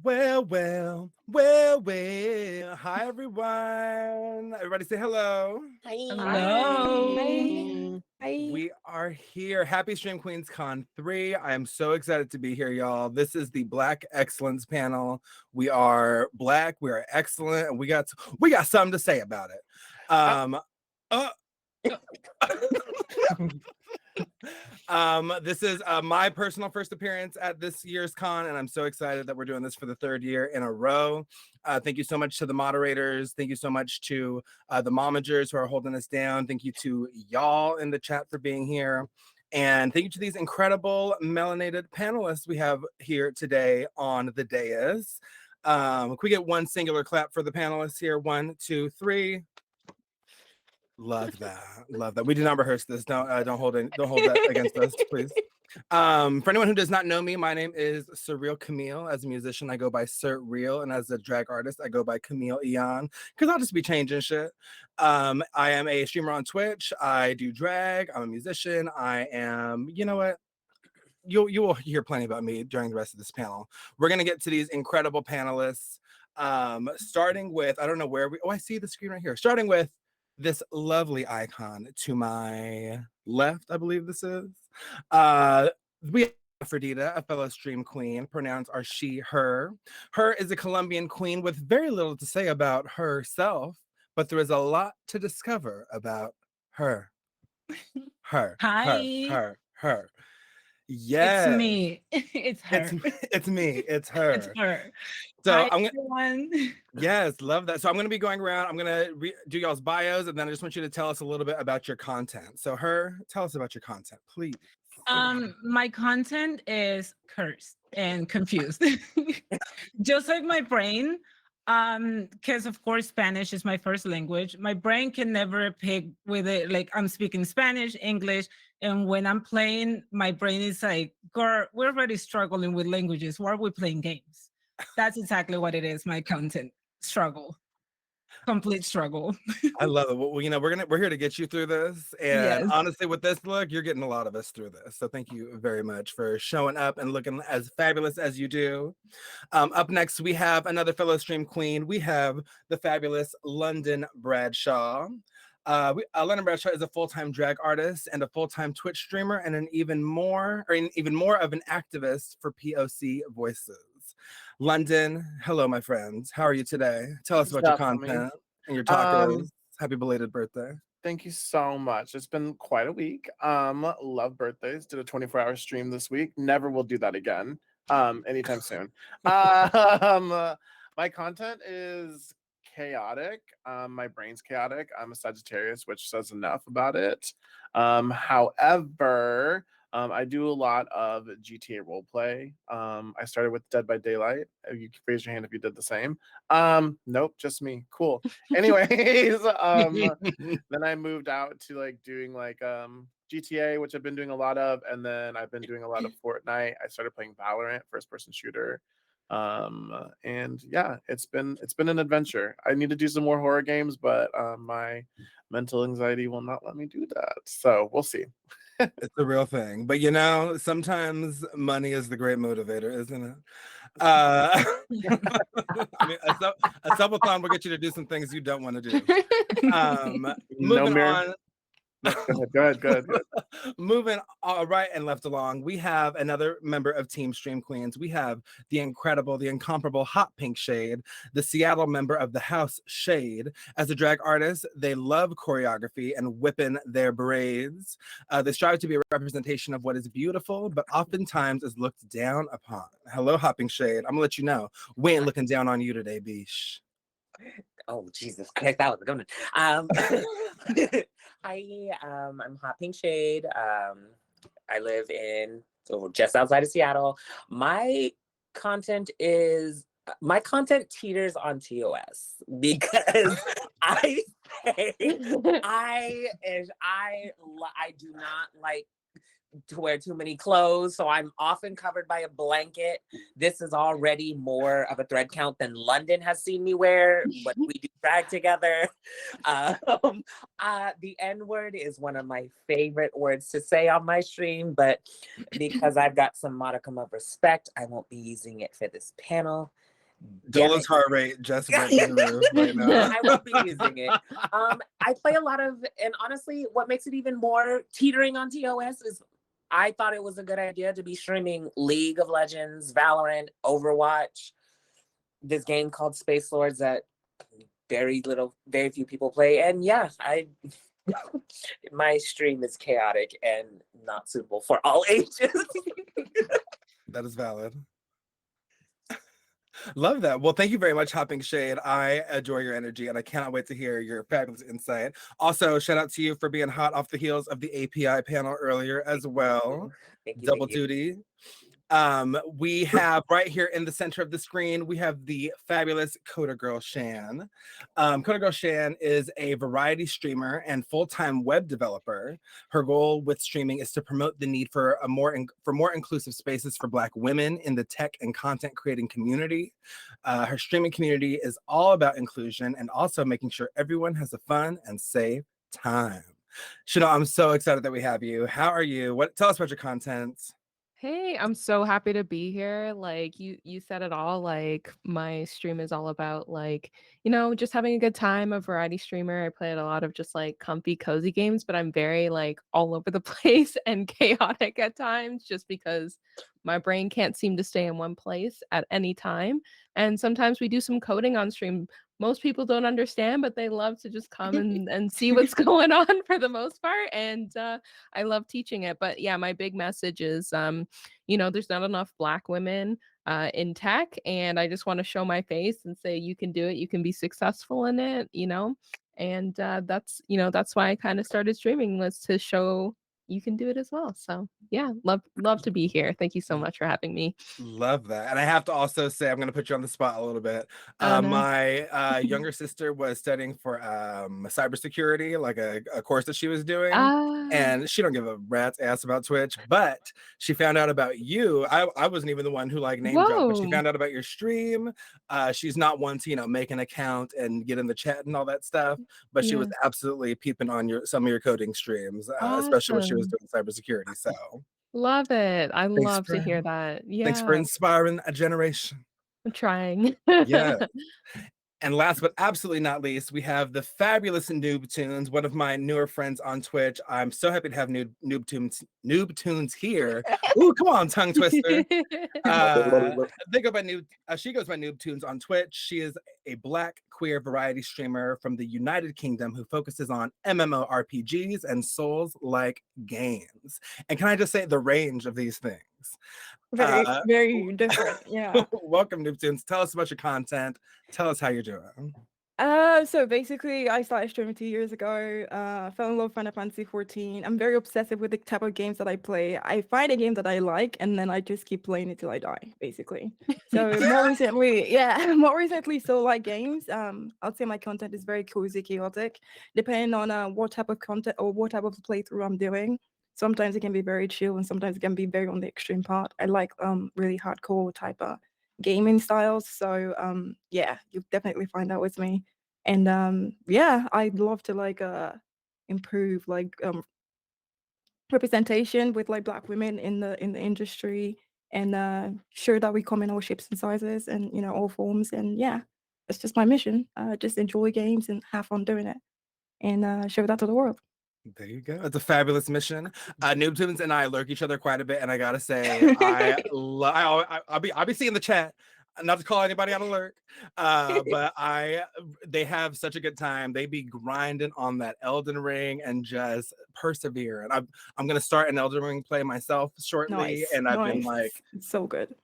Well. Hi, everyone. Everybody say hello. Hello. Hi. Hi. We are here. Happy Stream Queens Con 3. I am so excited to be here, y'all. This is the Black Excellence panel. We are Black, we are excellent, and we got something to say about it. Uh, this is my personal first appearance at this year's con, and I'm so excited that we're doing this for the third year in a row. Thank you so much to the moderators. Thank you so much to the momagers who are holding us down. Thank you to y'all in the chat for being here. And thank you to these incredible melanated panelists we have here today on the dais. Can we get one singular clap for the panelists here? 1, 2, 3. Love that. Love that. We did not rehearse this. Don't hold that against us, please. For anyone who does not know me, my name is Surreal Camille. As a musician, I go by Sir Real, and as a drag artist, I go by Camille Eon, because I'll just be changing shit. I am a streamer on Twitch. I do drag. I'm a musician. I am, you know what? You will hear plenty about me during the rest of this panel. We're gonna get to these incredible panelists. Starting with, I don't know where I see the screen right here. Starting with this lovely icon to my left, I believe this is. We have Aphrodita, a fellow stream queen. Pronouns are she, her. Her is a Colombian queen with very little to say about herself, but there is a lot to discover about her. Her. Hi. Her. It's Yes. me. It's her. It's me. It's her. It's her. So Hi, everyone. Yes, love that. So I'm going to be going around. I'm going to do y'all's bios, and then I just want you to tell us a little bit about your content. So, tell us about your content, please. My content is cursed and confused, just like my brain. Because of course Spanish is my first language. My brain can never pick with it. Like I'm speaking Spanish, English, and when I'm playing, my brain is like, "Girl, we're already struggling with languages. Why are we playing games?" That's exactly what it is. My content struggle. Complete struggle. I love it. Well, we're here to get you through this, and Yes. honestly, with this look, you're getting a lot of us through this. So thank you very much for showing up and looking as fabulous as you do. Up next, we have another fellow stream queen. We have the fabulous London Bradshaw. London Bradshaw is a full-time drag artist and a full-time Twitch streamer, and an even more of an activist for POC voices. London, hello, my friends. How are you today? Tell us about your content and your tacos. Happy belated birthday. Thank you so much. It's been quite a week. Love birthdays. Did a 24-hour stream this week. Never will do that again. Anytime soon. My content is chaotic. My brain's chaotic. I'm a Sagittarius, which says enough about it. However, I do a lot of GTA roleplay. I started with Dead by Daylight. You can raise your hand if you did the same. Nope, just me. Cool. Anyways, then I moved out to like doing like GTA, which I've been doing a lot of, and then I've been doing a lot of Fortnite. I started playing Valorant, first-person shooter. And yeah, it's been an adventure. I need to do some more horror games, but my mental anxiety will not let me do that. So we'll see. It's a real thing. But sometimes money is the great motivator, isn't it? I mean, a subathon will get you to do some things you don't want to do. Moving on. Go ahead. Moving right and left along, we have another member of Team Stream Queens. We have the incredible, the incomparable Hot Pink Shade, the Seattle member of the House Shade. As a drag artist, they love choreography and whipping their braids. They strive to be a representation of what is beautiful, but oftentimes is looked down upon. Hello, Hot Pink Shade. I'm gonna let you know. We ain't looking down on you today, Bish. Oh, Jesus Christ, that was a good one. I'm Hot Pink Shade. I live just outside of Seattle. My content teeters on TOS because I do not like to wear too many clothes, so I'm often covered by a blanket. This is already more of a thread count than London has seen me wear when we do drag together. The N-word is one of my favorite words to say on my stream, but because I've got some modicum of respect, I won't be using it for this panel. Dola's heart rate just went through the roof right now. I won't be using it. I play a lot of, and honestly, what makes it even more teetering on TOS is I thought it was a good idea to be streaming League of Legends, Valorant, Overwatch, this game called Space Lords that very few people play. And yeah, my stream is chaotic and not suitable for all ages. That is valid. Love that. Well, thank you very much, Hopping Shade. I adore your energy and I cannot wait to hear your fabulous insight. Also, shout out to you for being hot off the heels of the API panel earlier as well. Thank you, Double thank you. duty. We have right here in the center of the screen, we have the fabulous Coda Girl Shan. Coda Girl Shan is a variety streamer and full-time web developer. Her goal with streaming is to promote the need for more inclusive spaces for Black women in the tech and content creating community. Her streaming community is all about inclusion and also making sure everyone has a fun and safe time. Chanel, I'm so excited that we have you. How are you? Tell us about your content. Hey, I'm so happy to be here. Like you said it all. Like my stream is all about like, just having a good time, a variety streamer. I play a lot of just like comfy, cozy games, but I'm very like all over the place and chaotic at times just because my brain can't seem to stay in one place at any time. And sometimes we do some coding on stream. Most people don't understand, but they love to just come and see what's going on for the most part. And I love teaching it. But yeah, my big message is, there's not enough Black women in tech. And I just want to show my face and say, you can do it. You can be successful in it, And that's why I kind of started streaming, was to show you can do it as well. So yeah, love to be here. Thank you so much for having me. Love that. And I have to also say, I'm going to put you on the spot a little bit. Oh, no. My younger sister was studying for cybersecurity, like a course that she was doing. And she don't give a rat's ass about Twitch, but she found out about you. I wasn't even the one who like name dropped, but she Whoa. found out about your stream. She's not one to, make an account and get in the chat and all that stuff, but she was Yeah. absolutely peeping on some of your coding streams, especially when she was Awesome. doing cybersecurity. So Love it. I Thanks love to for- hear that. thanks for Yeah, inspiring a generation. I'm trying. Yeah. And last but absolutely not least, we have the fabulous Noob Tunes, one of my newer friends on Twitch. I'm so happy to have Noob Tunes here. Ooh, come on, tongue twister. They go by she goes by Noob Tunes on Twitch. She is a Black queer variety streamer from the United Kingdom who focuses on MMORPGs and Souls-like games. And can I just say the range of these things? Very different. Yeah. Welcome, Noob Tunes. Tell us about your content. Tell us how you're doing. So basically, I started streaming 2 years ago. Fell in love with Final Fantasy 14. I'm very obsessive with the type of games that I play. I find a game that I like, and then I just keep playing it till I die, basically. So more recently, Soul-like games. I'd say my content is very cozy, chaotic, depending on what type of content or what type of playthrough I'm doing. Sometimes it can be very chill, and sometimes it can be very on the extreme part. I like really hardcore type of gaming styles. So yeah, you'll definitely find out with me. And yeah, I'd love to like improve like representation with like Black women in the industry, and sure that we come in all shapes and sizes and all forms. And yeah, it's just my mission. Just enjoy games and have fun doing it, and show that to the world. There you go. It's a fabulous mission. Noob Tunes and I lurk each other quite a bit, and I gotta say, I'll be seeing the chat. Not to call anybody out of lurk, but they have such a good time. They be grinding on that Elden Ring and just persevere. And I'm gonna start an Elden Ring play myself shortly, Nice, and I've been nice. like It's so good.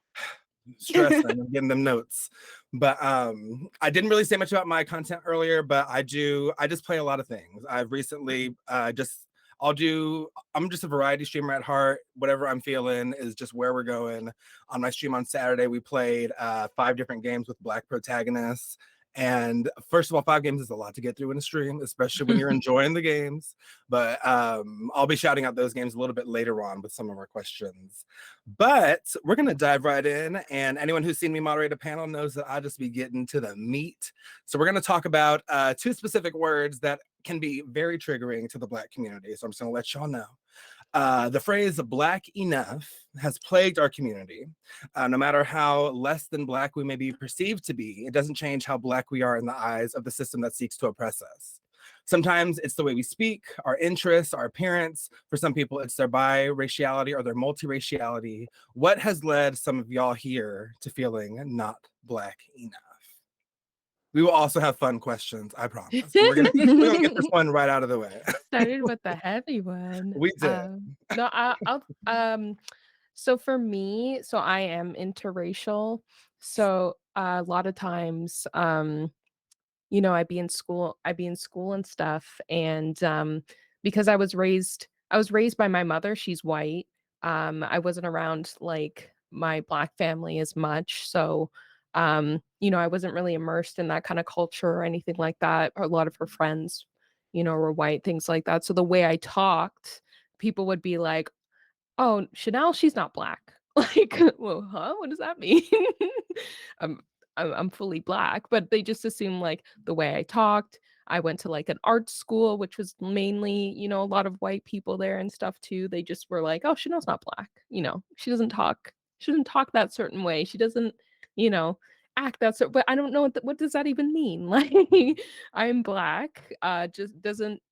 stressing and getting them notes. But I didn't really say much about my content earlier, but I just play a lot of things. I've recently I'm just a variety streamer at heart. Whatever I'm feeling is just where we're going. On my stream on Saturday, we played 5 different games with Black protagonists. And first of all, 5 games is a lot to get through in a stream, especially when you're enjoying the games. But I'll be shouting out those games a little bit later on with some of our questions. But we're going to dive right in. And anyone who's seen me moderate a panel knows that I just be getting to the meat. So we're going to talk about 2 specific words that can be very triggering to the Black community. So I'm just going to let y'all know. The phrase Black enough has plagued our community. No matter how less than Black we may be perceived to be, it doesn't change how Black we are in the eyes of the system that seeks to oppress us. Sometimes it's the way we speak, our interests, our appearance. For some people, it's their biraciality or their multiraciality. What has led some of y'all here to feeling not Black enough? We will also have fun questions, I promise. But we're gonna get this one right out of the way. Started with the heavy one. We did. No, so for me, so I am interracial. So a lot of times, I'd be in school and stuff. And because I was raised by my mother, she's white. I wasn't around like my Black family as much. So I wasn't really immersed in that kind of culture or anything like that. A lot of her friends, were white, things like that. So the way I talked, people would be like, "Oh, Chanel, she's not Black." Like, well, huh? What does that mean? I'm I'm fully Black, but they just assume like the way I talked. I went to like an art school, which was mainly, a lot of white people there and stuff too. They just were like, "Oh, Chanel's not Black. She doesn't talk that certain way. She doesn't, you know, act that certain." But I don't know what does that even mean? Like, I'm Black. Just doesn't,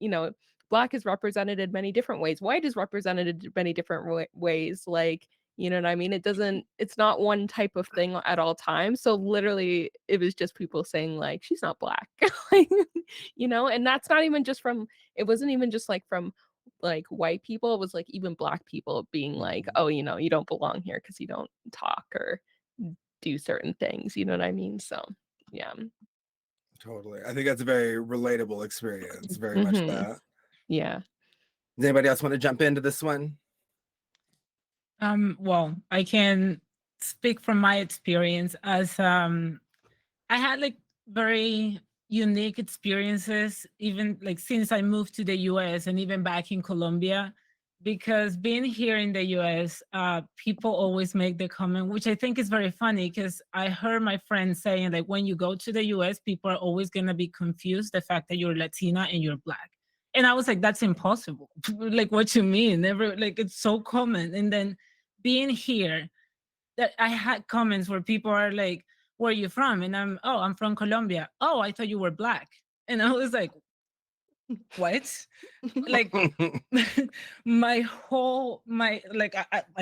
Black is represented in many different ways. White is represented in many different ways. Like, you know what I mean? It's not one type of thing at all times. So literally it was just people saying like, she's not Black. Like, and that's not even just it wasn't even just like from like white people. It was like even Black people being like, oh, you don't belong here because you don't talk or do certain things. You know what I mean? So yeah. Totally. I think that's a very relatable experience. Very much Mhm. that. Yeah. Does anybody else want to jump into this one? Well, I can speak from my experience as I had like very unique experiences, even like since I moved to the US and even back in Colombia, because being here in the US, people always make the comment, which I think is very funny because I heard my friends saying like when you go to the US, people are always gonna be confused the fact that you're Latina and you're Black. And I was like, that's impossible. Like, what you mean? Never, like, it's so common. And then being here, that I had comments where people are like, where are you from? And I'm from Colombia. Oh, I thought you were Black. And I was like, what? Like, I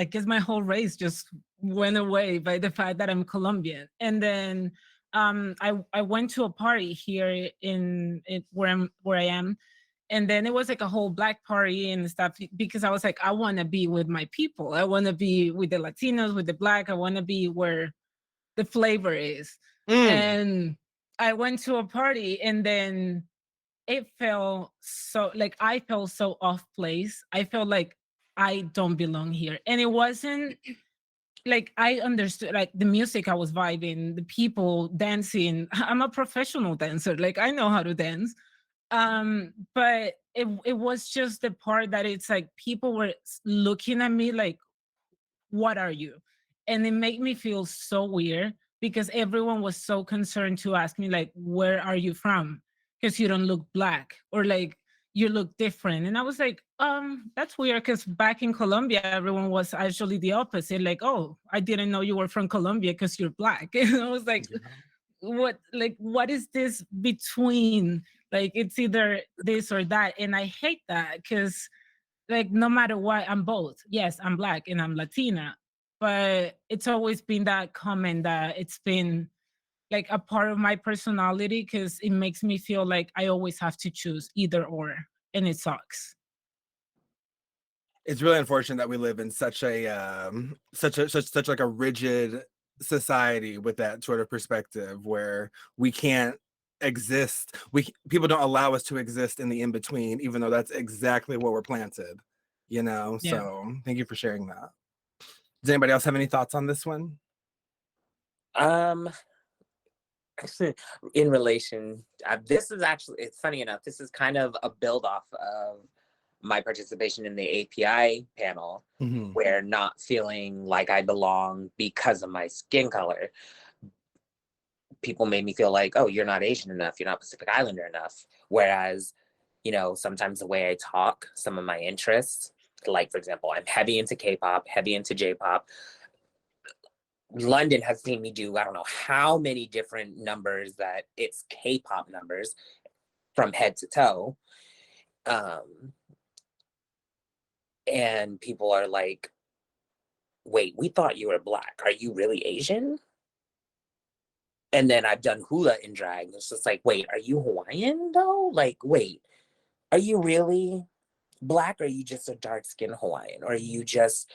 guess my whole race just went away by the fact that I'm Colombian. And then I went to a party here in where I am, and then it was like a whole Black party and stuff because I was like, I want to be with my people. I want to be with the Latinos, with the Black. I want to be where the flavor is. And I went to a party, and then it felt so like I felt so off place. I felt like I don't belong here. And it wasn't like I understood like the music I was vibing, the people dancing. I'm a professional dancer. Like I know how to dance. But it was just the part that it's like people were looking at me like, what are you? And it made me feel so weird because everyone was so concerned to ask me like, where are you from? Because you don't look Black, or like you look different. And I was like, that's weird because back in Colombia, everyone was actually the opposite. Like, oh, I didn't know you were from Colombia because you're Black. And I was like, what is this between? Like it's either this or that. And I hate that because like no matter what, I'm both. Yes, I'm Black and I'm Latina, but it's always been that comment that it's been like a part of my personality because it makes me feel like I always have to choose either or, and it sucks. It's really unfortunate that we live in such like a rigid society with that sort of perspective where we can't exist. People don't allow us to exist in the in between, even though that's exactly what we're planted. Yeah. So thank you for sharing that. Does anybody else have any thoughts on this one? In relation, this is actually, it's funny enough, this is kind of a build off of my participation in the API panel, where not feeling like I belong because of my skin color, people made me feel like, oh, you're not Asian enough, you're not Pacific Islander enough. Whereas, sometimes the way I talk, some of my interests, like, for example, I'm heavy into K-pop, heavy into J-pop. London has seen me do, I don't know how many different numbers that it's K-pop numbers from head to toe. And people are like, wait, we thought you were Black. Are you really Asian? And then I've done hula in drag. It's just like, wait, are you Hawaiian though? Like, wait, are you really Black, or are you just a dark-skinned Hawaiian? Or are you just,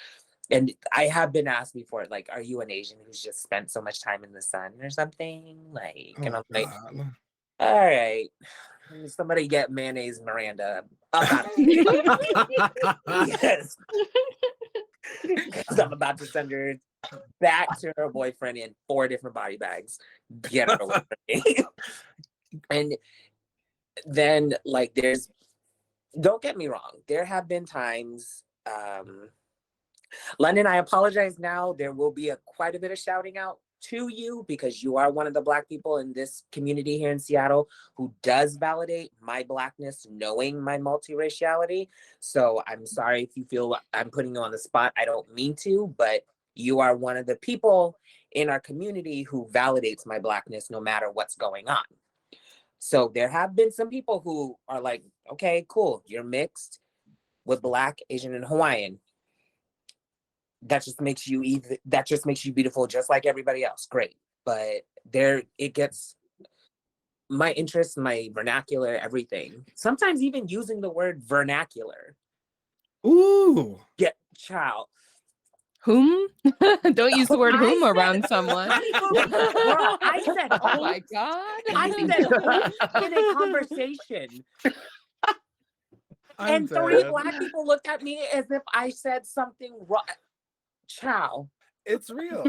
and I have been asked before, like, are you an Asian who's just spent so much time in the sun or something? Like, and I'm like, God. all right, somebody get mayonnaise Miranda up out of here. Yes. Because I'm about to send her back to her boyfriend in 4 different body bags. Get her away from me. And then, like, don't get me wrong, there have been times, London, I apologize now. There will be quite a bit of shouting out to you because you are one of the Black people in this community here in Seattle who does validate my Blackness, knowing my multiraciality. So I'm sorry if you feel I'm putting you on the spot. I don't mean to, but you are one of the people in our community who validates my Blackness no matter what's going on. So there have been some people who are like, okay, cool, you're mixed with Black, Asian, and Hawaiian. That just makes you beautiful just like everybody else. Great. But it gets my interest, my vernacular, everything. Sometimes even using the word vernacular. Ooh. Get child. Whom? Don't use the word I whom said- around someone. Girl, I said, Oh my God. I said in a conversation. I'm And 3 dead. Black people looked at me as if I said something wrong. Child. It's real.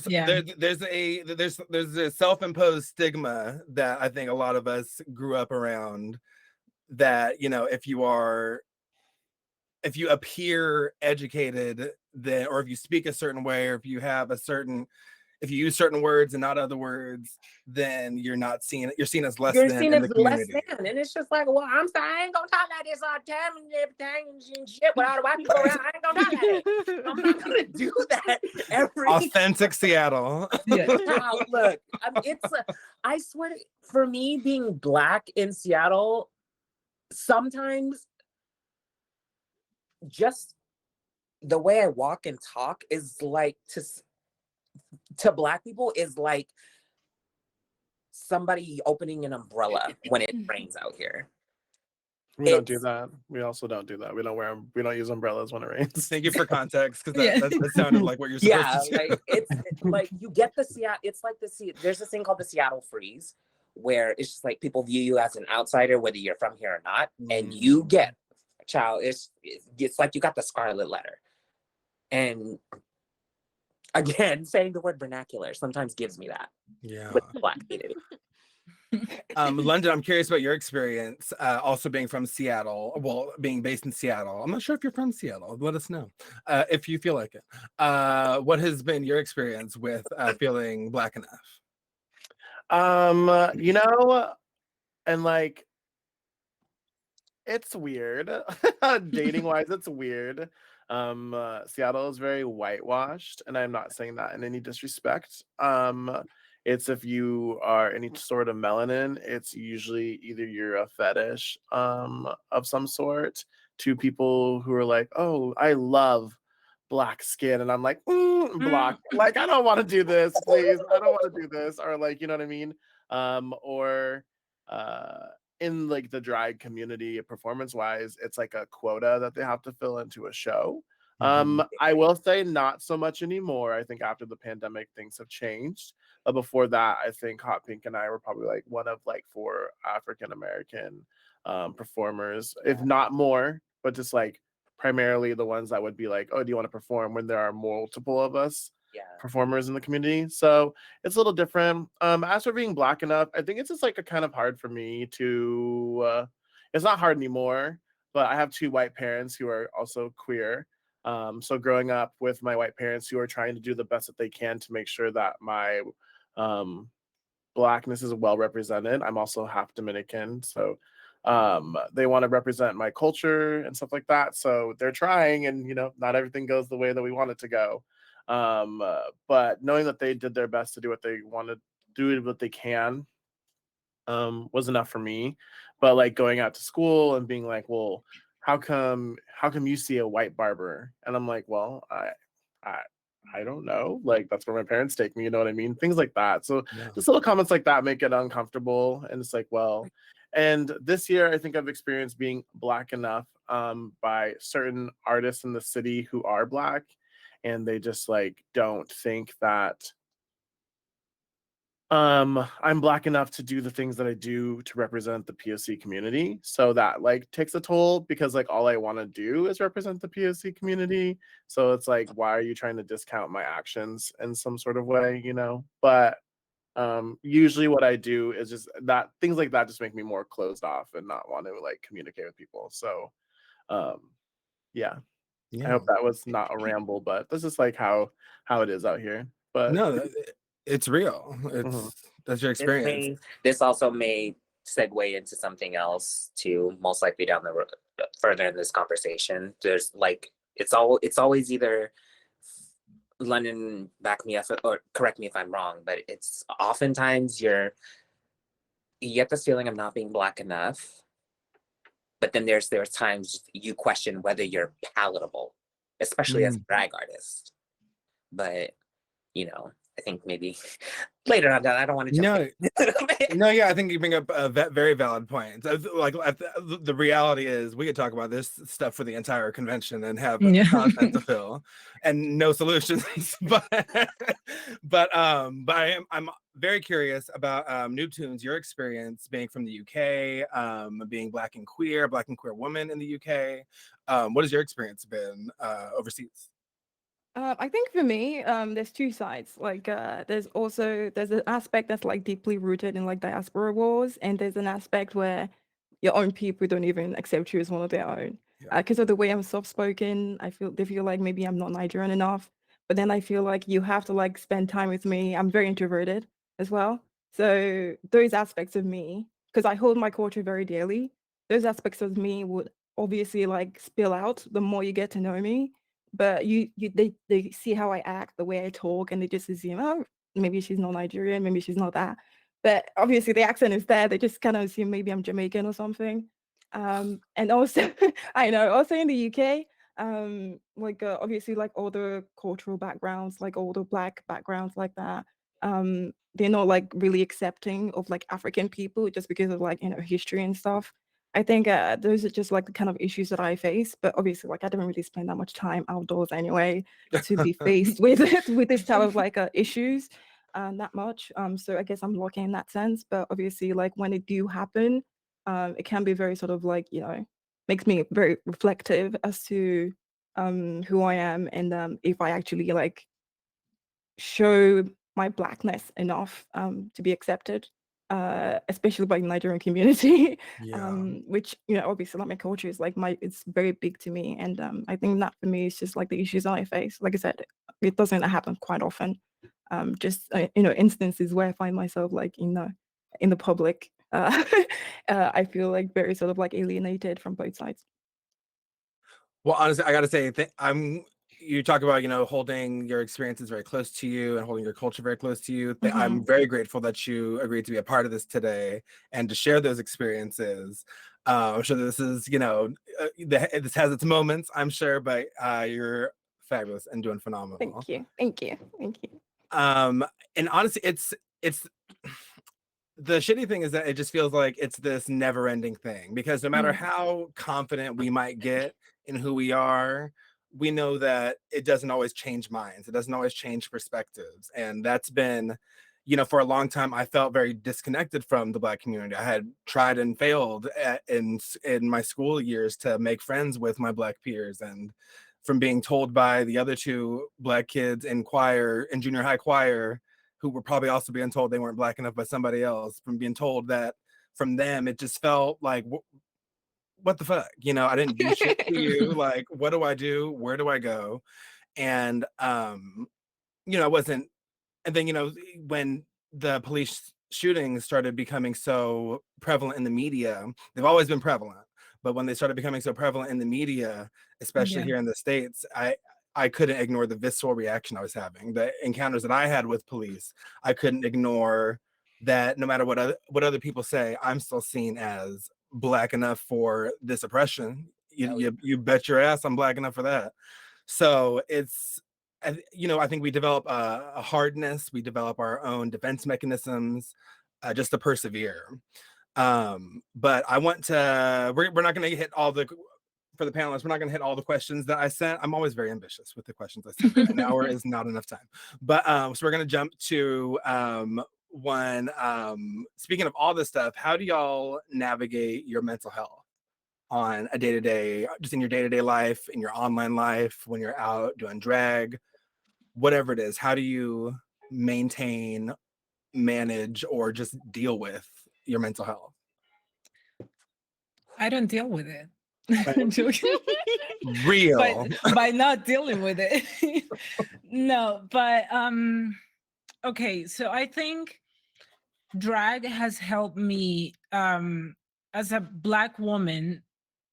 Yeah. There's a self-imposed stigma that I think a lot of us grew up around, that, you know, if you appear educated, then, or if you speak a certain way, or if you use certain words and not other words, then you're seen as less You're than seen in as the less community. than. And it's just like, well, I'm sorry, I ain't gonna talk like this all the time and everything and shit with all the white people around. I ain't gonna talk like that. I'm not gonna do that every Authentic Seattle. Yeah. Child, look, I swear, for me, being Black in Seattle, sometimes just the way I walk and talk is like to Black people is like somebody opening an umbrella when it rains out here. We don't do It's- that. We also don't do that. We don't use umbrellas when it rains. Thank you for context, because Yeah. that sounded like what you're supposed Yeah, to do. like it's like you get the Seattle. It's like there's this thing called the Seattle freeze, where it's just like people view you as an outsider, whether you're from here or not, and you get, child. It's like you got the scarlet letter, and again, saying the word vernacular sometimes gives me that Yeah. with the Black community. London, I'm curious about your experience, also being from Seattle, well, being based in Seattle. I'm not sure if you're from Seattle. Let us know if you feel like it. What has been your experience with feeling Black enough? You know, and like, it's weird. Dating wise, it's weird. Seattle is very whitewashed, and I'm not saying that in any disrespect. It's if you are any sort of melanin, it's usually either you're a fetish of some sort to people who are like, oh, I love Black skin, and I'm like, Black, like, I don't want to do this, please, I don't want to do this, or like, you know what I mean, or in like the drag community, performance wise, it's like a quota that they have to fill into a show. I will say not so much anymore. I think after the pandemic things have changed. Before that, I think Hot Pink and I were probably like one of like 4 African American performers, if not more, but just like primarily the ones that would be like, oh, do you want to perform, when there are multiple of us performers in the community. So it's a little different. As for being Black enough, I think it's just like a kind of hard for me to it's not hard anymore, but I have 2 white parents who are also queer. So growing up with my white parents who are trying to do the best that they can to make sure that my Blackness is well represented. I'm also half Dominican, so They want to represent my culture and stuff like that. So they're trying, and not everything goes the way that we want it to go. But knowing that they did their best to do what they wanted, do what they can, was enough for me. But like going out to school and being like, well, how come you see a white barber? And I'm like, well, I don't know. Like, that's where my parents take me, you know what I mean? Things like that. So Yeah. just little comments like that make it uncomfortable. And it's like, well, and this year I think I've experienced being Black enough by certain artists in the city who are Black, and they just like don't think that I'm Black enough to do the things that I do to represent the POC community. So that like takes a toll, because like all I want to do is represent the POC community. So it's like, why are you trying to discount my actions in some sort of way, But usually what I do is just that things like that just make me more closed off and not want to like communicate with people. So yeah. I hope that was not a ramble, but this is like how it is out here. But No, it's real. That's your experience. This also may segue into something else too, most likely down the road further in this conversation. There's like it's always either London, back me up or correct me if I'm wrong, but it's oftentimes you get this feeling of not being Black enough, but then there's times you question whether you're palatable, especially as a drag artist. But I think maybe later on that I don't want to jump No, yeah, I think you bring up a very valid point. Like the reality is, we could talk about this stuff for the entire convention and have content to fill, and no solutions. but I'm very curious about Noobtoons, your experience being from the UK, being Black and queer woman in the UK. What has your experience been overseas? I think for me, there's two sides. Like, there's an aspect that's like deeply rooted in like diaspora wars, and there's an aspect where your own people don't even accept you as one of their own. Because of the way I'm soft-spoken, they feel like maybe I'm not Nigerian enough. But then I feel like you have to like spend time with me. I'm very introverted as well, so those aspects of me, because I hold my culture very dearly, those aspects of me would obviously like spill out the more you get to know me. But they see how I act, the way I talk, and they just assume, oh, maybe she's not Nigerian, maybe she's not that. But obviously the accent is there. They just kind of assume maybe I'm Jamaican or something. And also, I know, also in the UK, obviously like all the cultural backgrounds, like all the Black backgrounds like that, they're not like really accepting of like African people just because of like, history and stuff. I think those are just like the kind of issues that I face, but obviously like I don't really spend that much time outdoors anyway to be faced with this type of like issues that much. So I guess I'm lucky in that sense, but obviously like when it do happen, it can be very sort of like, makes me very reflective as to who I am, and if I actually like show my Blackness enough to be accepted. Especially by the Nigerian community, which obviously like my culture is like it's very big to me, and I think that for me is just like the issues I face. Like I said, it doesn't happen quite often. Just instances where I find myself like in the public, I feel like very sort of like alienated from both sides. Well, honestly, I gotta say, you talk about holding your experiences very close to you and holding your culture very close to you. I'm very grateful that you agreed to be a part of this today and to share those experiences. I'm sure this is this has its moments, I'm sure, but you're fabulous and doing phenomenal. Thank you. And honestly, it's the shitty thing is that it just feels like it's this never-ending thing, because no matter how confident we might get in who we are, we know that it doesn't always change minds. It doesn't always change perspectives. And that's been, for a long time, I felt very disconnected from the Black community. I had tried and failed in my school years to make friends with my Black peers. And from being told by the other two Black kids in junior high choir, who were probably also being told they weren't Black enough by somebody else, from being told that from them, it just felt like, what the fuck? I didn't do shit to you. Like, what do I do? Where do I go? And, I wasn't, and then, when the police shootings started becoming so prevalent in the media, they've always been prevalent, but when they started becoming so prevalent in the media, especially Yeah. here in the States, I couldn't ignore the visceral reaction I was having. The encounters that I had with police, I couldn't ignore that no matter what other people say, I'm still seen as black enough for this oppression. Oh, yeah. You bet your ass I'm black enough for that. So it's, I think we develop a hardness, we develop our own defense mechanisms just to persevere. But I want to, we're not going to hit all the, for the panelists, we're not going to hit all the questions that I sent. I'm always very ambitious with the questions I sent. An hour is not enough time. But so we're going to jump to one. Speaking of all this stuff, how do y'all navigate your mental health on a day-to-day, just in your day-to-day life, in your online life, when you're out doing drag, whatever it is? How do you maintain, manage, or just deal with your mental health? I don't deal with it. Right. I'm joking. Real. by not dealing with it. No, but okay, so I think drag has helped me as a Black woman.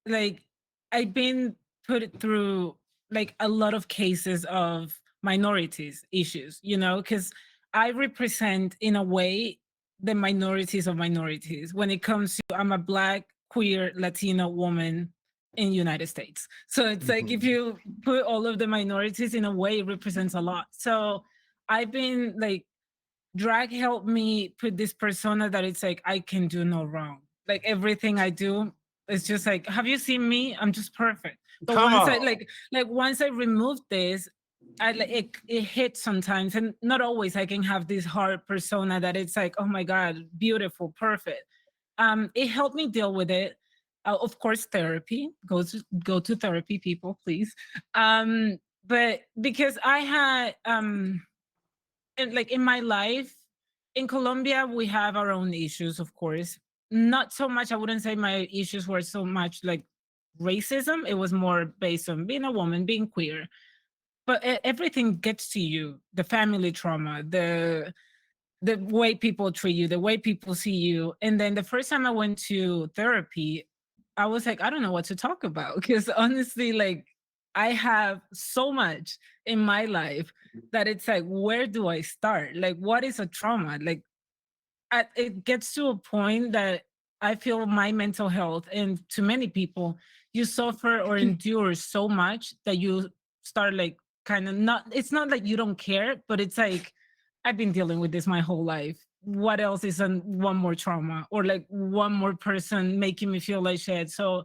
Like, I've been put through like a lot of cases of minorities issues, because I represent in a way the minorities of minorities when it comes to, I'm a Black, queer, Latino woman in United States. So it's like, if you put all of the minorities in a way, it represents a lot. So I've been like, drag helped me put this persona that it's like, I can do no wrong. Like, everything I do, it's just like, have you seen me? I'm just perfect. But Come once I on. like once I removed this, it hits sometimes, and not always I can have this hard persona that it's like, oh my God, beautiful, perfect. It helped me deal with it. Of course, therapy. Go to therapy, people, please. But because I had in my life in Colombia, we have our own issues, of course. Not so much, I wouldn't say my issues were so much like racism. It was more based on being a woman, being queer. But everything gets to you, the family trauma, the way people treat you, the way people see you. And then the first time I went to therapy, I was like, I don't know what to talk about. Because honestly, like, I have so much in my life that it's like, where do I start? Like, what is a trauma? Like, it gets to a point that I feel my mental health, and to many people, you suffer or endure so much that you start like kind of not, it's not like you don't care, but it's like, I've been dealing with this my whole life. What else is one more trauma, or like one more person making me feel like shit? So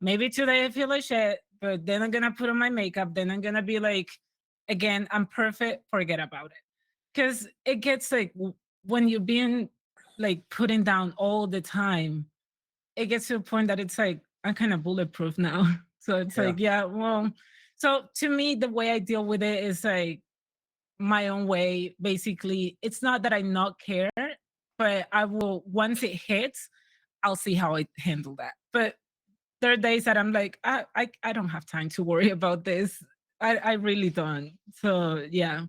maybe today I feel like shit, but then I'm gonna put on my makeup. Then I'm gonna be like, again, I'm perfect. Forget about it. Because it gets like, when you're being like putting down all the time, it gets to a point that it's like, I'm kind of bulletproof now. So it's Yeah. like, yeah, well, so to me, the way I deal with it is like my own way. Basically, it's not that I not care, but I will, once it hits, I'll see how I handle that. But there are days that I'm like, I don't have time to worry about this. I really don't. So yeah.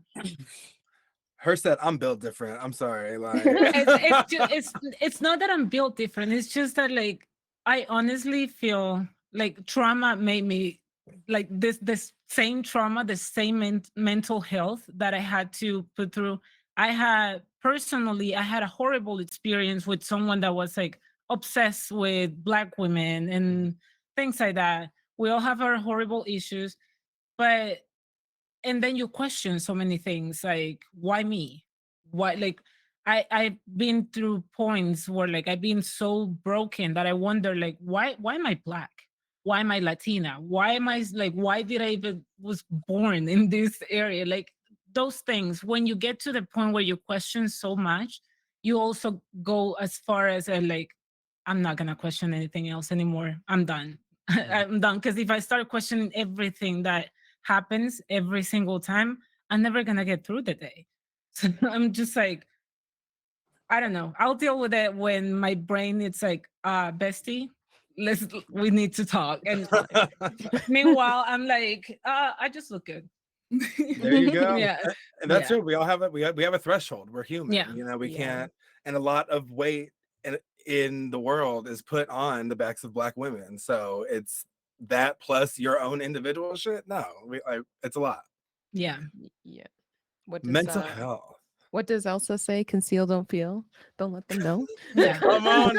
Her said, I'm built different. I'm sorry. Like, It's not that I'm built different. It's just that like, I honestly feel like trauma made me like this same trauma, the same mental health that I had to put through. I had a horrible experience with someone that was like obsessed with Black women and things like that. We all have our horrible issues, but and then you question so many things, like, why me? Why, like, I've been through points where like I've been so broken that I wonder, like, why am I Black? Why am I Latina? Why am I like, why did I even was born in this area? Like, those things, when you get to the point where you question so much, you also go as far as like, I'm not gonna question anything else anymore. I'm done. I'm done. Because if I start questioning everything that happens every single time, I'm never gonna get through the day. So I'm just like, I don't know. I'll deal with it when my brain it's like, bestie, we need to talk. And meanwhile, I'm like, I just look good. there you go. Yeah. And that's Yeah. it. We all have it. We have a threshold. We're human. Yeah. We Yeah. can't, and a lot of weight in the world is put on the backs of Black women. So it's that plus your own individual shit. No, it's a lot. Yeah. Yeah. What does Mental health. what does Elsa say? Conceal, don't feel. Don't let them know. Yeah. Come on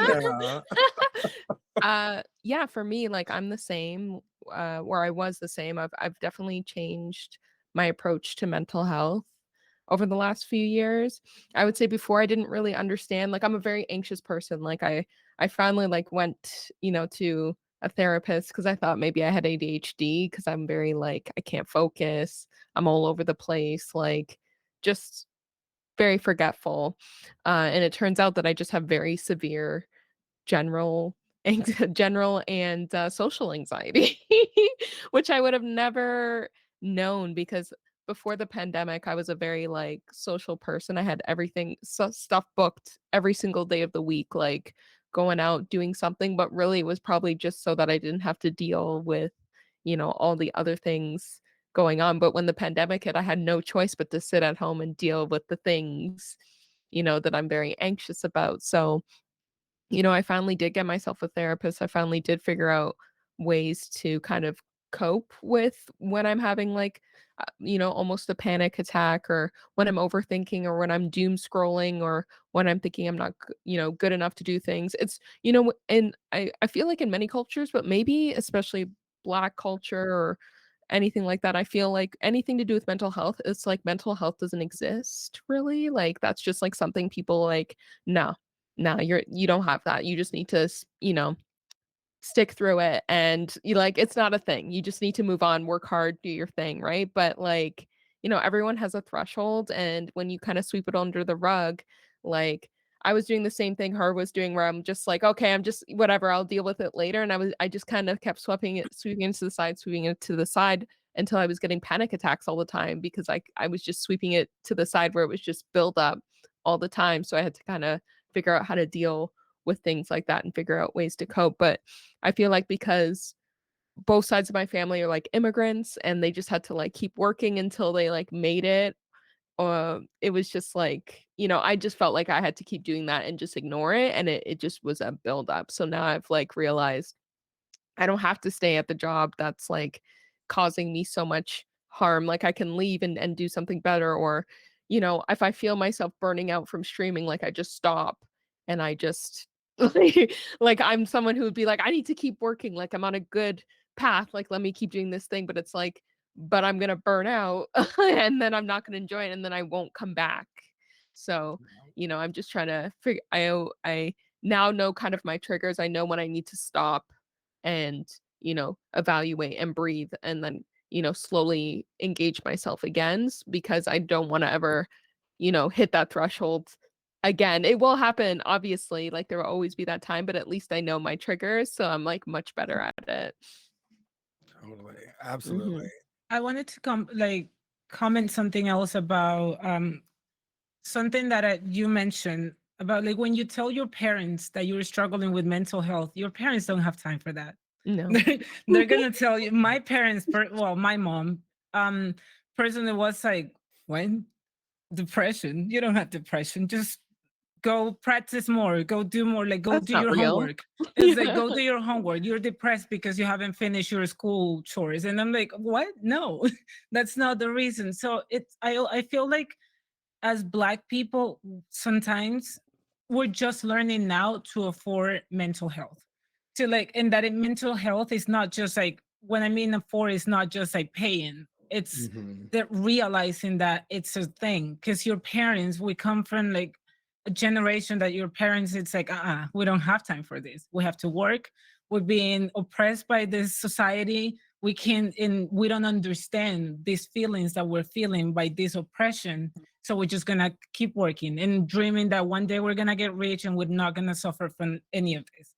now. Yeah, for me, like I'm the same, where I was the same. I've definitely changed my approach to mental health over the last few years. I would say before I didn't really understand, like I'm a very anxious person. Like I finally like went, to a therapist because I thought maybe I had ADHD because I'm very like I can't focus. I'm all over the place, like just very forgetful. And it turns out that I just have very severe general general and social anxiety, which I would have never known because before the pandemic, I was a very like social person. I had everything stuff booked every single day of the week, like going out doing something, but really it was probably just so that I didn't have to deal with, all the other things going on. But when the pandemic hit, I had no choice but to sit at home and deal with the things, that I'm very anxious about. So I finally did get myself a therapist. I finally did figure out ways to kind of cope with when I'm having like, almost a panic attack or when I'm overthinking or when I'm doom scrolling or when I'm thinking I'm not, good enough to do things. It's, and I feel like in many cultures, but maybe especially Black culture or anything like that, I feel like anything to do with mental health, it's like mental health doesn't exist really. Like that's just like something people like, no, no, you don't have that. You just need to, stick through it and you like it's not a thing. You just need to move on, work hard, do your thing, right? But like, everyone has a threshold and when you kind of sweep it under the rug, like I was doing the same thing her was doing where I'm just like, okay, I'm just whatever, I'll deal with it later. And I just kind of kept sweeping it to the side until I was getting panic attacks all the time because I was just sweeping it to the side where it was just build up all the time. So I had to kind of figure out how to deal with things like that and figure out ways to cope. But I feel like because both sides of my family are like immigrants and they just had to like keep working until they like made it. It was just like, I just felt like I had to keep doing that and just ignore it. And it just was a buildup. So now I've like realized I don't have to stay at the job that's like causing me so much harm. Like I can leave and do something better. Or, if I feel myself burning out from streaming, like I just stop and I just like I'm someone who would be like, I need to keep working. Like I'm on a good path. Like let me keep doing this thing. But it's like, but I'm gonna burn out and then I'm not gonna enjoy it and then I won't come back. So, I'm just trying to figure I now know kind of my triggers. I know when I need to stop and, evaluate and breathe and then, slowly engage myself again because I don't want to ever, hit that threshold again. It will happen, obviously, like there will always be that time, but at least I know my triggers, so I'm like much better at it. Totally. Absolutely. I wanted to comment something else about something that you mentioned about like when you tell your parents that you're struggling with mental health, your parents don't have time for that. No. They're gonna tell you. My parents, my mom, personally was like, when depression, you don't have depression, just go practice more, go do more, like go That's do not your real. homework. It's like go do your homework. You're depressed because you haven't finished your school chores. And I'm like, what? No, that's not the reason. So I feel like as Black people, sometimes we're just learning now to afford mental health. To like, and that mental health is not just like, when I mean afford, it's not just like paying. It's that realizing that it's a thing. Because your parents, we come from like a generation that your parents, it's like, we don't have time for this. We have to work. We're being oppressed by this society. We can't, and we don't understand these feelings that we're feeling by this oppression. So we're just gonna keep working and dreaming that one day we're gonna get rich and we're not gonna suffer from any of this.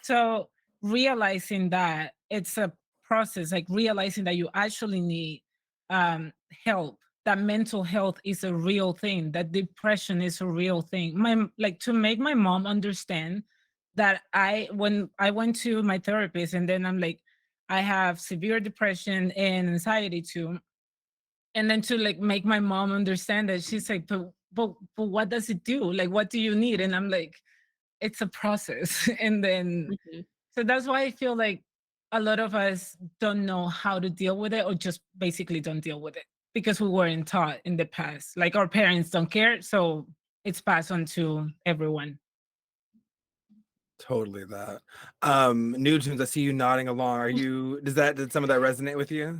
So realizing that it's a process, like realizing that you actually need help, that mental health is a real thing, that depression is a real thing. To make my mom understand that when I went to my therapist and then I'm like, I have severe depression and anxiety too. And then to like make my mom understand that, she's like, but but what does it do? Like, what do you need? And I'm like, it's a process. And then, Mhm. so that's why I feel like a lot of us don't know how to deal with it, or just basically don't deal with it because we weren't taught in the past. Like, our parents don't care. So it's passed on to everyone. Totally that. Nugent, I see you nodding along. Are you, did some of that resonate with you?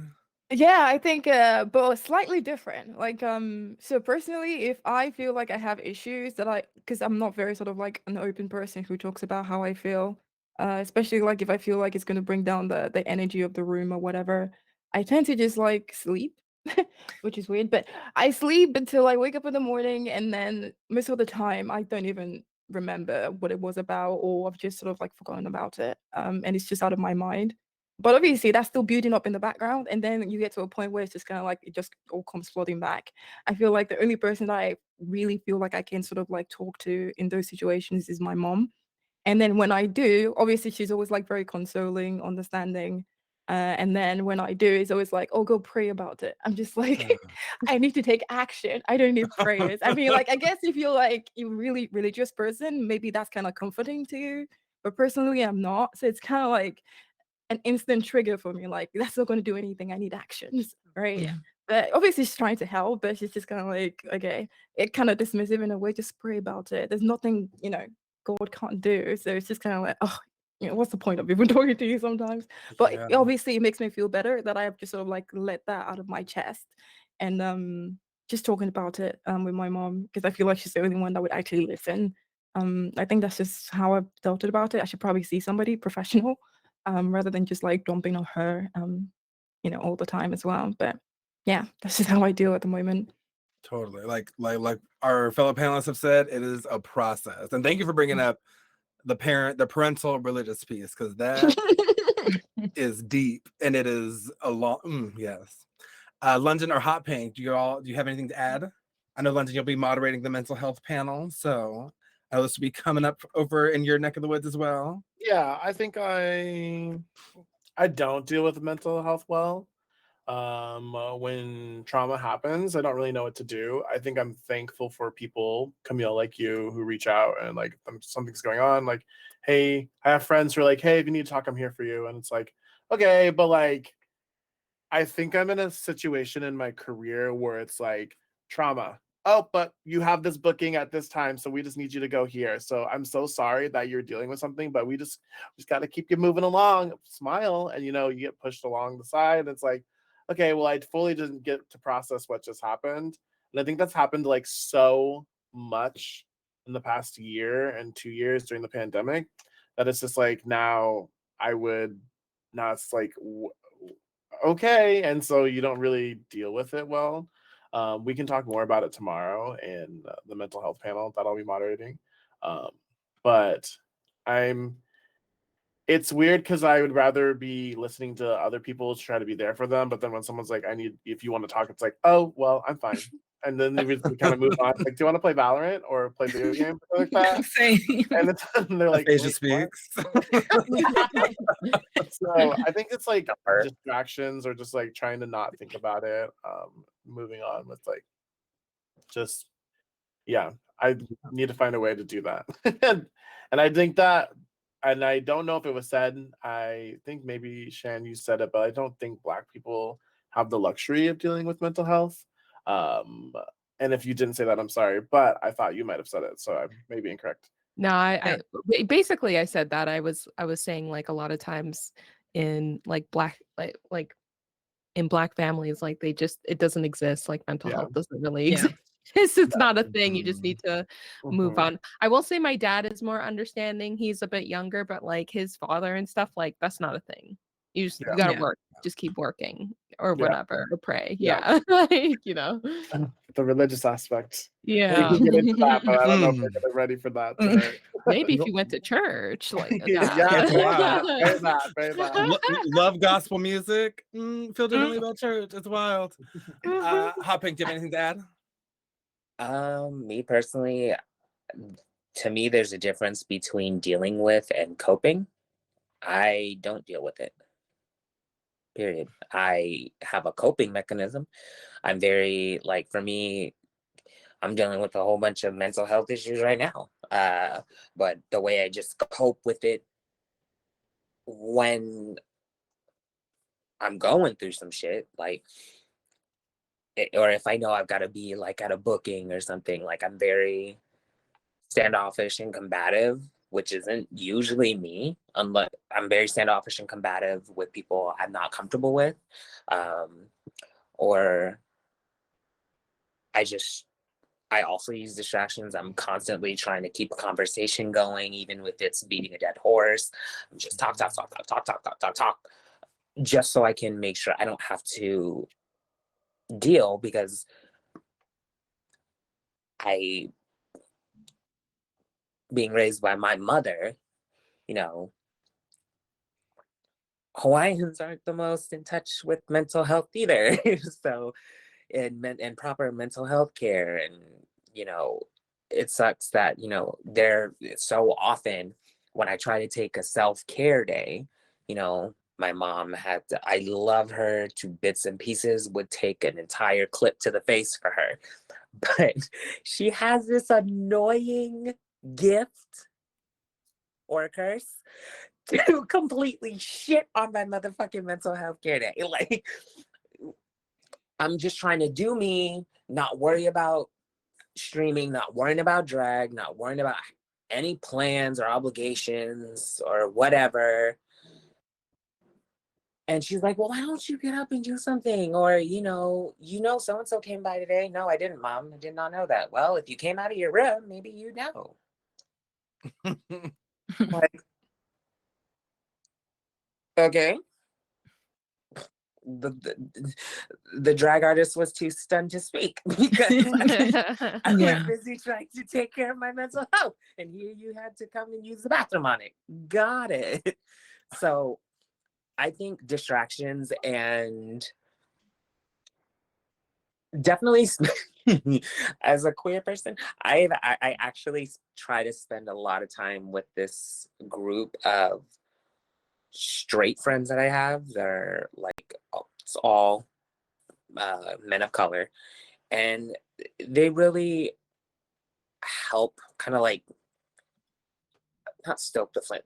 Yeah, I think but slightly different. Like so personally, if I feel like I have issues that because I'm not very sort of like an open person who talks about how I feel, especially like if I feel like it's going to bring down the energy of the room or whatever, I tend to just like sleep, which is weird, but I sleep until I wake up in the morning, and then most of the time I don't even remember what it was about, or I've just sort of like forgotten about it. And it's just out of my mind. But obviously, that's still building up in the background, and then you get to a point where it's just kind of like it just all comes flooding back. I feel like the only person that I really feel like I can sort of like talk to in those situations is my mom. And then when I do, obviously she's always like very consoling, understanding. And then when I do, it's always like, "Oh, go pray about it." I'm just like, I need to take action. I don't need prayers. I mean, like, I guess if you're like a really religious person, maybe that's kind of comforting to you. But personally, I'm not. So it's kind of like an instant trigger for me. Like, that's not going to do anything. I need actions, right? Yeah. But obviously, she's trying to help, but she's just kind of like, okay, it kind of dismissive in a way. Just pray about it. There's nothing, God can't do. So it's just kind of like, oh, what's the point of even talking to you sometimes? But Yeah. obviously, it makes me feel better that I have just sort of like let that out of my chest, and just talking about it with my mom, because I feel like she's the only one that would actually listen. I think that's just how I've felt about it. I should probably see somebody professional rather than just like dumping on her, all the time as well. But yeah, that's just how I deal at the moment. Totally. Like our fellow panelists have said, it is a process. And thank you for bringing up the parental religious piece, because that is deep and it is a long, yes. London or Hot Pink, do you have anything to add? I know, London, you'll be moderating the mental health panel, so I know this will be coming up over in your neck of the woods as well. Yeah, I think I don't deal with mental health well. When trauma happens, I don't really know what to do. I think I'm thankful for people, Camille, like you, who reach out and like something's going on. Like, hey, I have friends who are like, hey, if you need to talk, I'm here for you. And it's like, okay, but like, I think I'm in a situation in my career where it's like trauma. Oh, but you have this booking at this time, so we just need you to go here. So I'm so sorry that you're dealing with something, but we just got to keep you moving along. Smile, and you get pushed along the side. It's like, okay, well, I fully didn't get to process what just happened, and I think that's happened like so much in the past year and 2 years during the pandemic that it's just like now it's like okay, and so you don't really deal with it well. We can talk more about it tomorrow in the mental health panel that I'll be moderating. Um, but I'm it's weird because I would rather be listening to other people to try to be there for them, but then when someone's like, if you want to talk, it's like, oh well, I'm fine. And then we kind of move on. Like, do you want to play Valorant or play video games or like that? Same. And they're like, Aphasia "Wait, what?" speaks. So I think it's like Sure. distractions or just like trying to not think about it. Moving on with like just yeah, I need to find a way to do that. And I think that, and I don't know if it was said, I think maybe Shan, you said it, but I don't think Black people have the luxury of dealing with mental health. Um, and if you didn't say that, I'm sorry, but I thought you might have said it, so I may be incorrect. No, Yeah. basically I said that I was saying like a lot of times in like black like in Black families, like it doesn't exist. Like mental Yeah. health doesn't really Yeah. exist. It's not a thing. You just need to move Mhm. on. I will say my dad is more understanding. He's a bit younger, but like his father and stuff, like that's not a thing. You Yeah. gotta Yeah. work. Just keep working or Yeah. whatever, or pray. Yeah. Yeah. Like, The religious aspect. We Yeah. can get into that, but I don't know if we're Mm. getting ready for that today. Maybe if you went to church, like Yeah, Yes, wow. very that. Love gospel music. Feel differently Mm. about church. It's wild. Hot Pink, do you have anything to add? Me personally, to me, there's a difference between dealing with and coping. I don't deal with it. Period. I have a coping mechanism. I'm very, like, for me, I'm dealing with a whole bunch of mental health issues right now. But the way I just cope with it when I'm going through some shit, like, or if I know I've got to be like at a booking or something, like I'm very standoffish and combative, which isn't usually me. Unless I'm very standoffish and combative with people I'm not comfortable with, or I also use distractions. I'm constantly trying to keep a conversation going, even if it's beating a dead horse. I'm just talk, just so I can make sure I don't have to deal, because I, being raised by my mother, you know, Hawaiians aren't the most in touch with mental health either. So, and proper mental health care, and you know, it sucks that there so often when I try to take a self-care day, my mom had to, I love her to bits and pieces, would take an entire clip to the face for her, but she has this annoying gift or a curse to completely shit on my motherfucking mental health care day. Like, I'm just trying to do me, not worry about streaming, not worrying about drag, not worrying about any plans or obligations or whatever. And she's like, well, why don't you get up and do something? Or, so-and-so came by today. No, I didn't, Mom. I did not know that. Well, if you came out of your room, maybe you know. Like, okay. The drag artist was too stunned to speak because I was busy trying to take care of my mental health, and here you had to come and use the bathroom on it. Got it. So I think distractions, and definitely as a queer person, I actually try to spend a lot of time with this group of straight friends that I have that are like, it's all men of color, and they really help kind of like, not stoke the flame,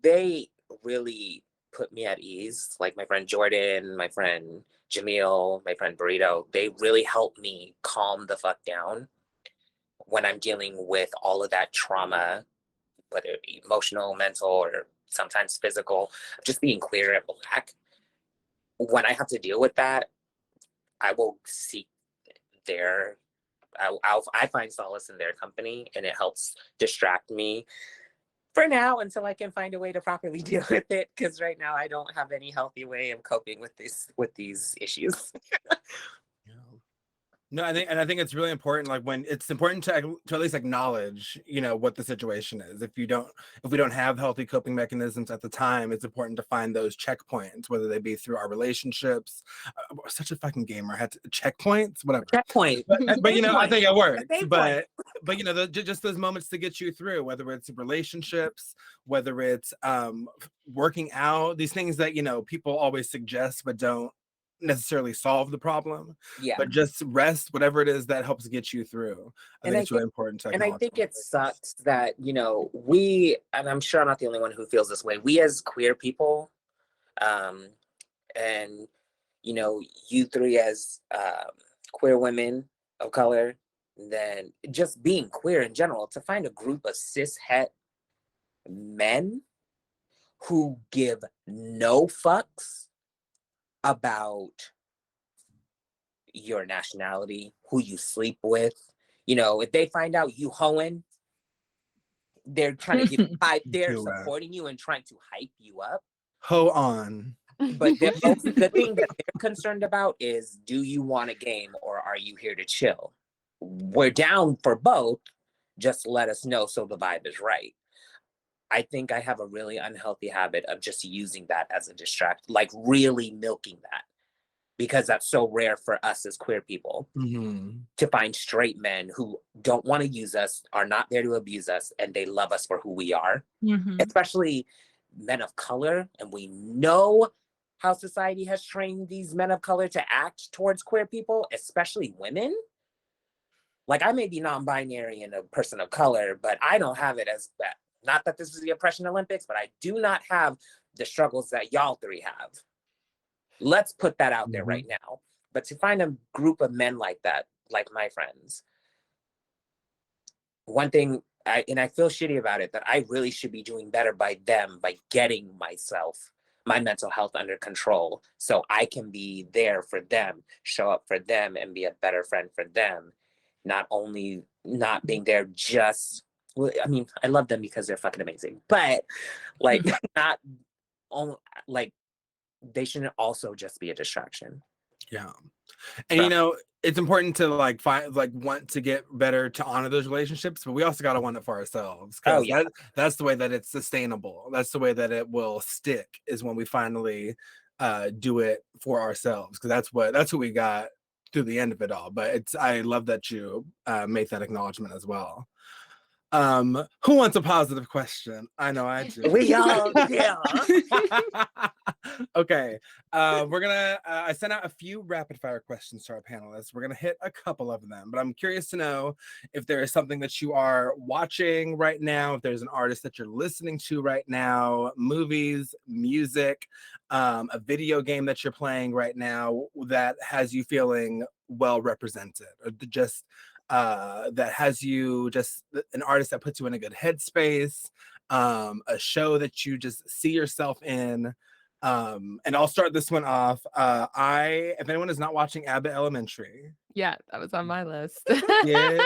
they really put me at ease. Like my friend Jordan, my friend Jamil, my friend Burrito, they really help me calm the fuck down when I'm dealing with all of that trauma, whether it be emotional, mental, or sometimes physical, just being queer and Black. When I have to deal with that, I will seek their, I find solace in their company, and it helps distract me for now until I can find a way to properly deal with it. Because right now I don't have any healthy way of coping with these issues. No, I think it's really important. Like, when it's important to at least acknowledge, what the situation is. If we don't have healthy coping mechanisms at the time, it's important to find those checkpoints, whether they be through our relationships. Such a fucking gamer. I had checkpoints, whatever. Checkpoint. But I think it works. But Just those moments to get you through, whether it's relationships, whether it's working out, these things that people always suggest but don't necessarily solve the problem. Yeah. But just rest, whatever it is that helps get you through. I think it's really important to acknowledge. And I think it sucks that, we, and I'm sure I'm not the only one who feels this way, we as queer people, and you three as queer women of color, then just being queer in general, to find a group of cis-het men who give no fucks about your nationality, who you sleep with. If they find out you hoeing, they're trying to give you hype. They're supporting you and trying to hype you up. Ho on. But the thing that they're concerned about is, do you want a game or are you here to chill? We're down for both. Just let us know so the vibe is right. I think I have a really unhealthy habit of just using that as a distract, like really milking that, because that's so rare for us as queer people to find straight men who don't want to use us, are not there to abuse us, and they love us for who we are, especially men of color. And we know how society has trained these men of color to act towards queer people, especially women. Like I may be non-binary and a person of color, but I don't have it as that. Not that this is the Oppression Olympics, but I do not have the struggles that y'all three have. Let's put that out there right now. But to find a group of men like that, like my friends, one thing, I feel shitty about it, that I really should be doing better by them, by getting my mental health under control so I can be there for them, show up for them, and be a better friend for them. Not only not being there just, well, I mean, I love them because they're fucking amazing, but like not only, like they shouldn't also just be a distraction. Yeah. And you know, it's important to like find, like, want to get better to honor those relationships, but we also got to want it for ourselves. Oh, Because yeah. that's the way that it's sustainable. That's the way that it will stick, is when we finally do it for ourselves. Because that's what we got through the end of it all. But I love that you made that acknowledgement as well. Who wants a positive question? I know I do. We all, yeah. Okay, we're gonna I sent out a few rapid fire questions to our panelists. We're gonna hit a couple of them, but I'm curious to know if there is something that you are watching right now, if there's an artist that you're listening to right now, movies, music, a video game that you're playing right now that has you feeling well represented, or just that has you, just an artist that puts you in a good headspace, a show that you just see yourself in. And I'll start this one off. If anyone is not watching Abbott Elementary, Yeah, that was on my list. get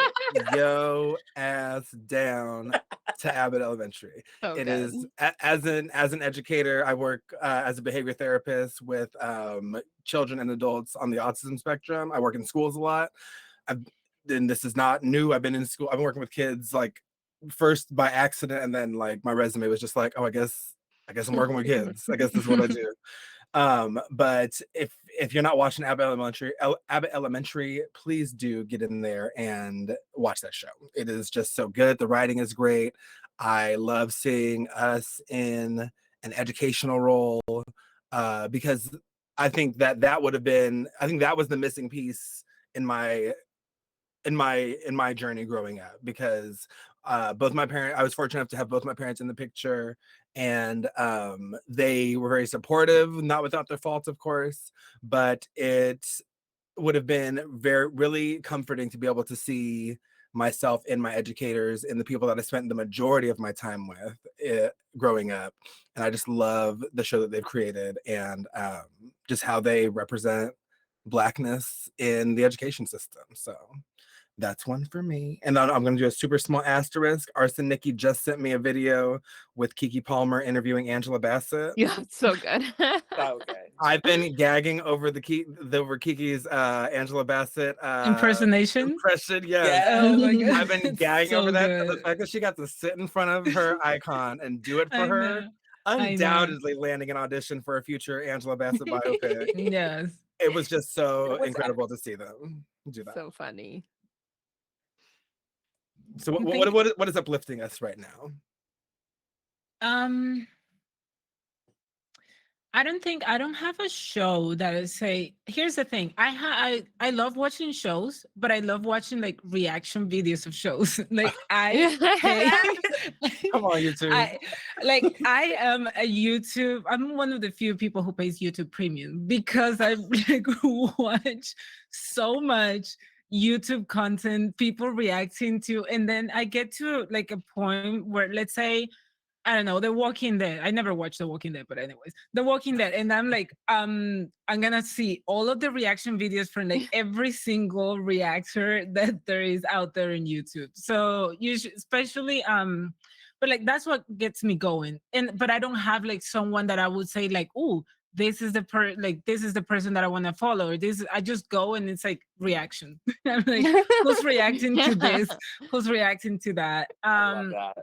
yo ass down to Abbott Elementary. So It good. is as an educator, I work as a behavior therapist with children and adults on the autism spectrum. I work in schools a lot. And this is not new. I've been in school. I've been working with kids like first by accident, and then like my resume was just like, oh, I guess I'm working with kids. I guess this is what I do. But if you're not watching Abbott Elementary, please do get in there and watch that show. It is just so good. The writing is great. I love seeing us in an educational role, because I think that was the missing piece in my journey growing up, because I was fortunate enough to have both my parents in the picture, and they were very supportive, not without their faults, of course, but it would have been really comforting to be able to see myself in my educators and the people that I spent the majority of my time with growing up. And I just love the show that they've created, and just how they represent Blackness in the education system. So that's one for me. And then I'm going to do a super small asterisk. Arson Nikki just sent me a video with Kiki Palmer interviewing Angela Bassett. Yeah, it's so good. So good. I've been gagging over over Kiki's Angela Bassett Impersonation. impression. Yes. Yeah. Oh my god. I've been It's gagging so over that. The good. fact that she got to sit in front of her icon and do it for I her, know. I know. undoubtedly landing an audition for a future Angela Bassett biopic. Yes. It was just so It was incredible to see them do that. So funny. So I think- what is uplifting us right now? I don't have a show that I say. Here's the thing. I love watching shows, but I love watching like reaction videos of shows. Like Come on, you two. I am a YouTube. I'm one of the few people who pays YouTube Premium, because I like watch so much YouTube content, people reacting to, and then I get to like a point where, let's say, I don't know, The Walking Dead. I never watched The Walking Dead, but anyways, The Walking Dead. And I'm like, I'm gonna see all of the reaction videos from like every single reactor that there is out there in YouTube. So you should, especially, but like that's what gets me going. But I don't have like someone that I would say like, oh, this is the person that I want to follow. Or I just go and it's like reaction. I'm like, who's reacting to this? Who's reacting to that? I love that.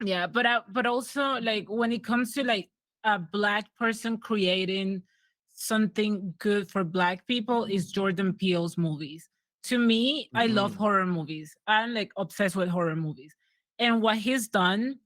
Yeah, but also like when it comes to like a Black person creating something good for Black people, is Jordan Peele's movies. To me, I love horror movies. I'm like obsessed with horror movies, and what he's done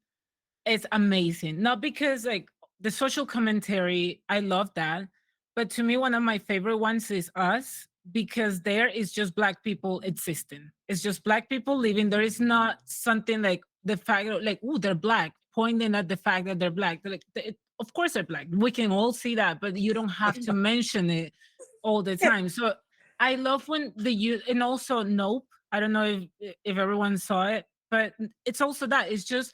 is amazing. Not because like the social commentary, I love that, but to me one of my favorite ones is Us, because there is just Black people existing. It's just Black people living. There is not something like the fact of like, oh, they're Black, pointing at the fact that they're Black. They're like, of course they're Black. We can all see that, but you don't have to mention it all the time. So I love when the youth, and also Nope. I don't know if everyone saw it, but it's also that it's just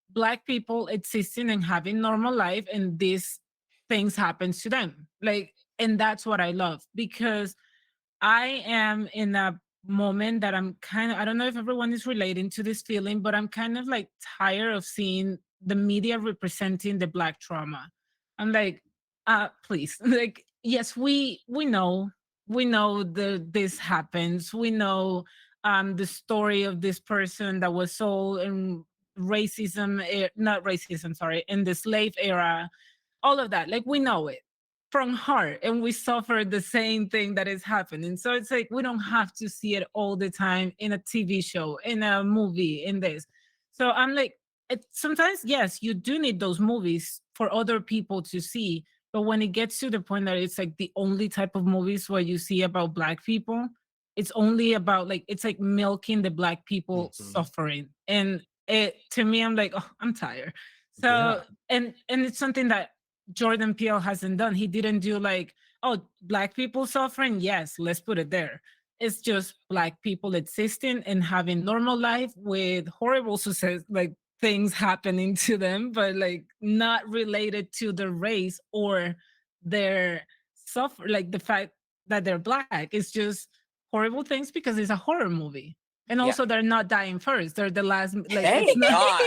Black people existing and having normal life, and these things happens to them. Like, and that's what I love, because I am in a moment that I'm kind of, I don't know if everyone is relating to this feeling, but I'm kind of like tired of seeing the media representing the Black trauma. I'm like, please, like, yes, we know this happens. We know the story of this person that was sold in racism, not racism, sorry, in the slave era, all of that. Like, we know it from heart, and we suffer the same thing that is happening. So it's like we don't have to see it all the time in a TV show, in a movie, in this. So I'm like, sometimes, yes, you do need those movies for other people to see. But when it gets to the point that it's like the only type of movies where you see about Black people, it's only about like, it's like milking the Black people suffering. And it, to me, I'm like, oh, I'm tired. So, Yeah. and it's something that Jordan Peele hasn't done. He didn't do like, oh, Black people suffering. Yes, let's put it there. It's just Black people existing and having normal life with horrible success, like things happening to them, but like not related to the race or their suffer, like the fact that they're Black. It's just horrible things because it's a horror movie. And Yeah. also, they're not dying first. They're the last. Like, Thank it's not. God.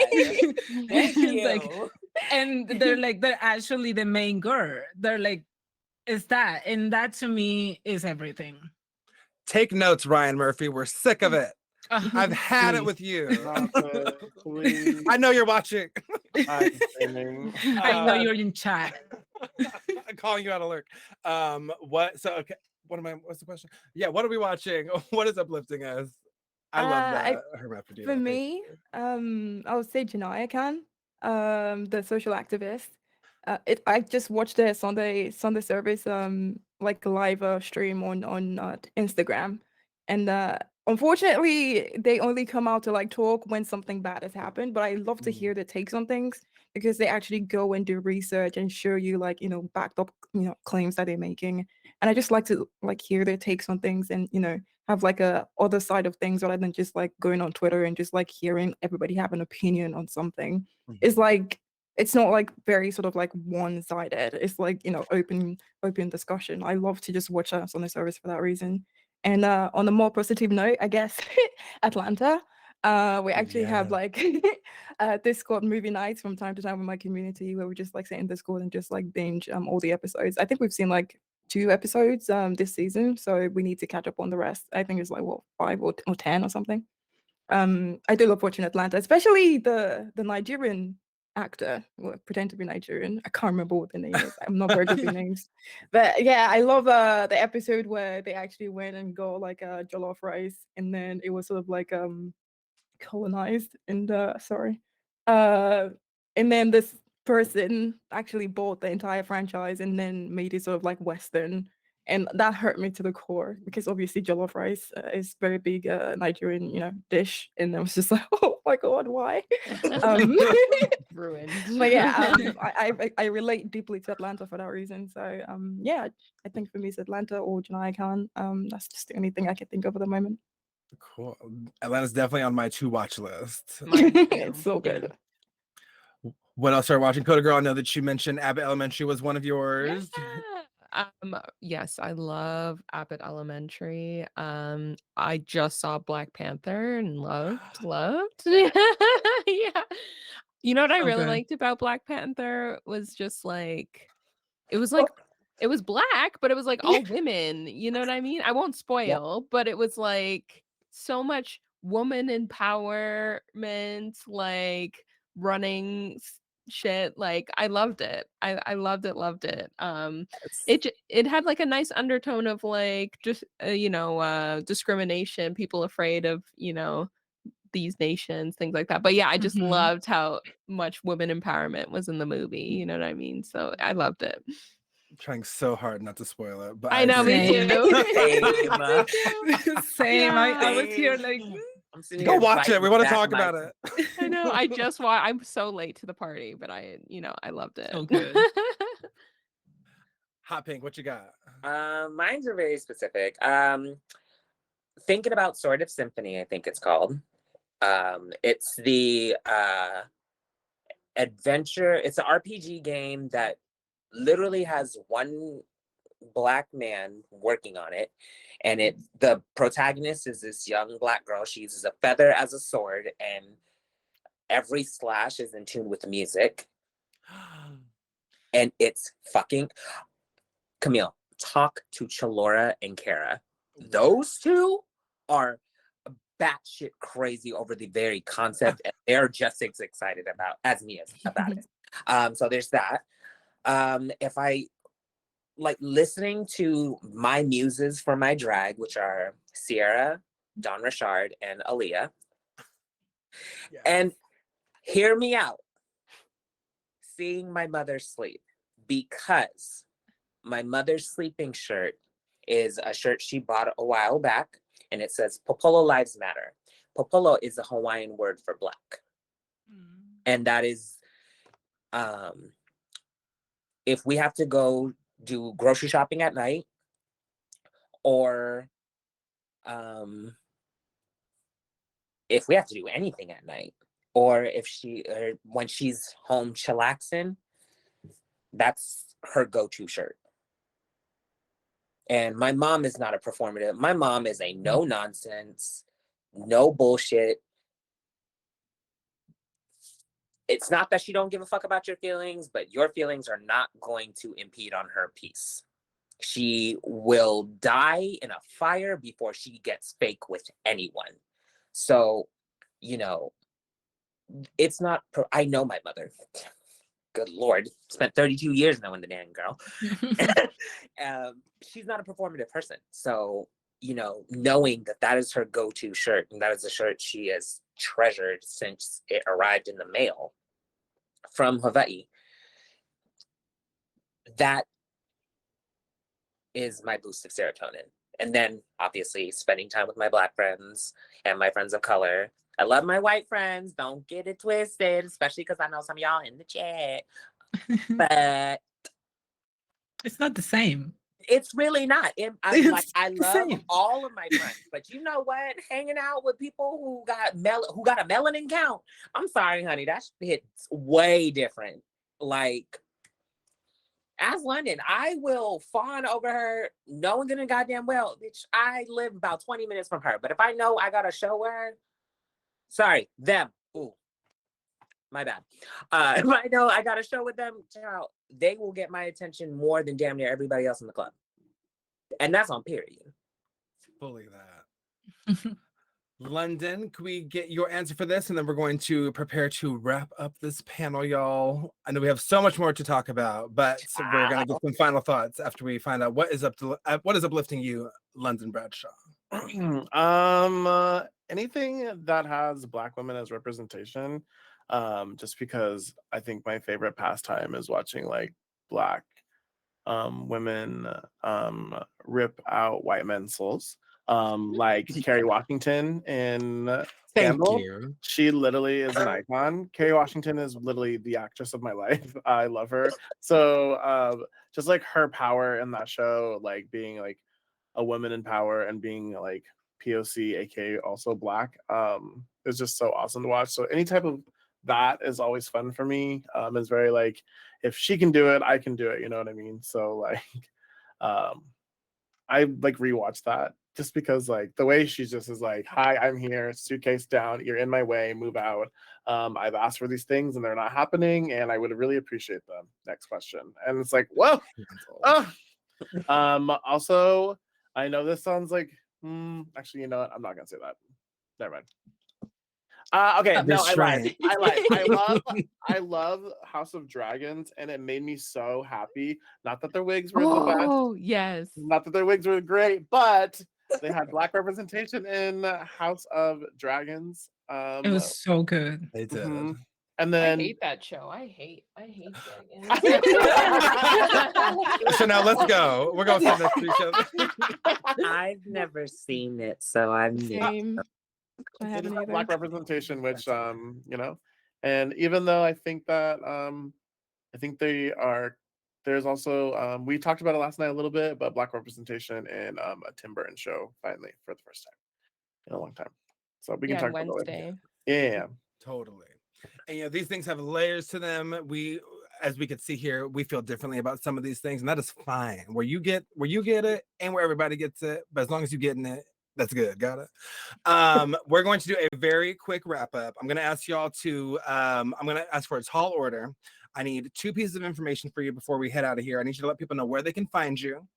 Thank It's like, you. and they're actually the main girl. They're like, it's that, and that to me is everything. Take notes, Ryan Murphy. We're sick of it. I've had it Please. with you. Stop it, please. I know you're watching. I'm screaming. I know you're in chat. I'm calling you out alert. What? So okay. What's the question? Yeah. What are we watching? What is uplifting us? I love that. Hermaphrodite. For me, I would say Janaya Khan, the social activist. I just watched the Sunday service, like a live stream on Instagram, and unfortunately, they only come out to like talk when something bad has happened. But I love to hear their takes on things because they actually go and do research and show you like backed up claims that they're making. And I just like to like hear their takes on things and have like a other side of things rather than just like going on Twitter and just like hearing everybody have an opinion on something. It's like it's not like very sort of like one-sided. It's like open discussion. I love to just watch us on the service for that reason. And on a more positive note, I guess Atlanta. We actually have like Discord movie nights from time to time with my community where we just like sit in Discord and just like binge all the episodes. I think we've seen like 2 episodes this season, so we need to catch up on the rest. I think it's like 5 or 10 or something. I do love watching Atlanta, especially the Nigerian actor who pretend to be Nigerian. I can't remember what the name is. I'm not very good with names, but yeah, I love the episode where they actually went and got like a jollof rice, and then it was sort of like colonized and and then this person actually bought the entire franchise and then made it sort of like Western. And that hurt me to the core because obviously jollof rice is very big Nigerian, dish. And I was just like, oh my God, why? Ruined. But yeah, I relate deeply to Atlanta for that reason. So yeah, I think for me it's Atlanta or Janaya Khan. That's just the only thing I can think of at the moment. Cool. Atlanta's definitely on my to watch list. It's so good. What else are you watching? Coda Girl, I know that you mentioned Abbott Elementary was one of yours. Yes, I love Abbott Elementary. I just saw Black Panther and loved. Yeah. You know what I really Okay. liked about Black Panther was just like it was like it was Black, but it was like all women. You know what I mean? I won't spoil, but it was like so much woman empowerment, like running shit. Like I loved it. I loved it. It had like a nice undertone of like just discrimination, people afraid of these nations, things like that. But yeah, I just Mhm. loved how much women empowerment was in the movie. You know what I mean? So I loved it. Trying so hard not to spoil it, but I know, me Same. too. Same. Same. I was here Same. like, I'm sitting Go here watch it. biting We want to back talk my- about it. I know. I just watched. I'm so late to the party, but I loved it. So good. Hot Pink, what you got? Mine's are very specific. Thinking about Sword of Symphony, I think it's called. It's the adventure. It's an RPG game that literally has one Black man working on it, and the protagonist is this young Black girl. She uses a feather as a sword, and every slash is in tune with the music, and it's fucking Camille. Talk to Chalora and Kara. Those two are batshit crazy over the very concept, and they're just as excited as me about it. So there's that. If I like listening to my muses for my drag, which are Sierra, Dawn Richard, and Aaliyah, and hear me out, seeing my mother sleep, because my mother's sleeping shirt is a shirt she bought a while back, and it says Popolo Lives Matter. Popolo is a Hawaiian word for Black. And that is, if we have to go do grocery shopping at night, or if we have to do anything at night, or when she's home chillaxing, that's her go-to shirt. And my mom is not a performative. My mom is a no nonsense, no bullshit. It's not that she don't give a fuck about your feelings, but your feelings are not going to impede on her peace. She will die in a fire before she gets fake with anyone. So, it's not, I know my mother. Good Lord, spent 32 years knowing the damn girl. She's not a performative person. So, knowing that is her go-to shirt, and that is a shirt she has treasured since it arrived in the mail from Hawaii, that is my boost of serotonin. And then, obviously, spending time with my Black friends and my friends of color. I love my white friends. Don't get it twisted, especially because I know some of y'all in the chat. But it's not the same. It's really not. I It's the love same. all of my friends, but you know what? Hanging out with people who got a melanin count. I'm sorry, honey, that hits way different. Like, as London, I will fawn over her, knowing good and goddamn well, bitch, I live about 20 minutes from her. But if I know I got a show with her, sorry, them. Ooh, my bad. If I know I got a show with them, child, they will get my attention more than damn near everybody else in the club. And that's on period. Fully that. London, can we get your answer for this? And then we're going to prepare to wrap up this panel, y'all. I know we have so much more to talk about, but we're going to get some final thoughts after we find out what is uplifting you, London Bradshaw. Anything that has Black women as representation, just because I think my favorite pastime is watching like Black women rip out white men's souls. Like Kerry Washington in Scandal. you. She literally is an icon. Kerry Washington is literally the actress of my life. I love her. So just like her power in that show, like being like a woman in power and being like POC, aka also Black, is just so awesome to watch. So any type of that is always fun for me. It's very like, if she can do it, I can do it. You know what I mean? So like, I like rewatch that just because like the way she just is like, hi, I'm here, suitcase down, you're in my way, move out. I've asked for these things and they're not happening, and I would really appreciate them. Next question. And it's like, whoa. Also, I know this sounds like, actually, you know what? I'm not gonna say that. Never mind. Okay, no, I lied. I love House of Dragons, and it made me so happy. Not that their wigs were the best. Oh, yes. Not that their wigs were great, but they had Black representation in House of Dragons. It was so good. They did. Mhm. And I then hate that show. I hate Dragons. So now let's go. We're going to sit next to each other. I've never seen it, so I'm new. Same. I it haven't is either. black representation, which and even though I think that I think there's also we talked about it last night a little bit, but black representation in a Tim Burton show finally for the first time in a long time. So we can Yeah, talk about it later. Wednesday. Yeah. Totally. And these things have layers to them. As we could see here, we feel differently about some of these things, and that is fine. Where you get it and where everybody gets it, but as long as you're getting it, that's good. Got it. We're going to do a very quick wrap up. I'm going to ask y'all to I'm going to ask for a tall order. I need 2 pieces of information for you before we head out of here. I need you to let people know where they can find you,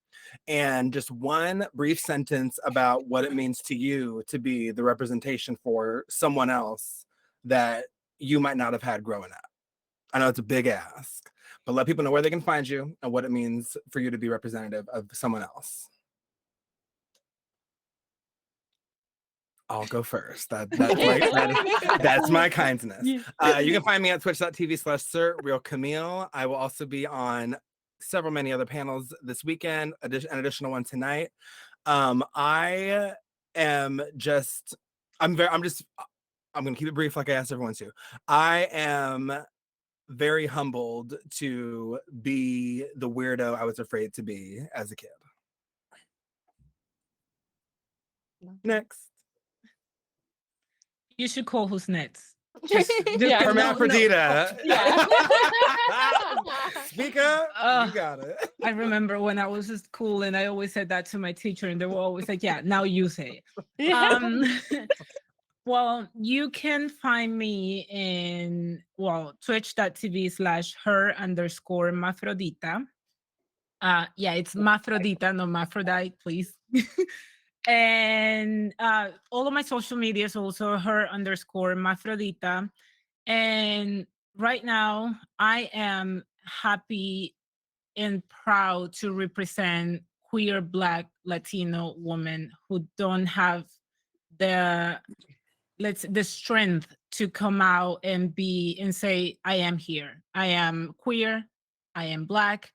and just 1 brief sentence about what it means to you to be the representation for someone else that you might not have had growing up. I know it's a big ask, but let people know where they can find you and what it means for you to be representative of someone else. I'll go first. That's my kindness. You can find me at twitch.tv/SirRealCamille. I will also be on many other panels this weekend, an additional one tonight. I'm gonna keep it brief like I asked everyone to. I am very humbled to be the weirdo I was afraid to be as a kid. Next. You should call who's next. Yeah, Hermaphrodita. Yeah. Speak up. You got it. I remember when I was at school and I always said that to my teacher, and they were always like, yeah, now you say it. Well, you can find me in twitch.tv/her_Maphrodita. Yeah, it's Maphrodita, no Maphrodite, please. And all of my social media is also her_Maphrodita. And right now I am happy and proud to represent queer Black Latino women who don't have the strength to come out and say, I am here. I am queer. I am Black.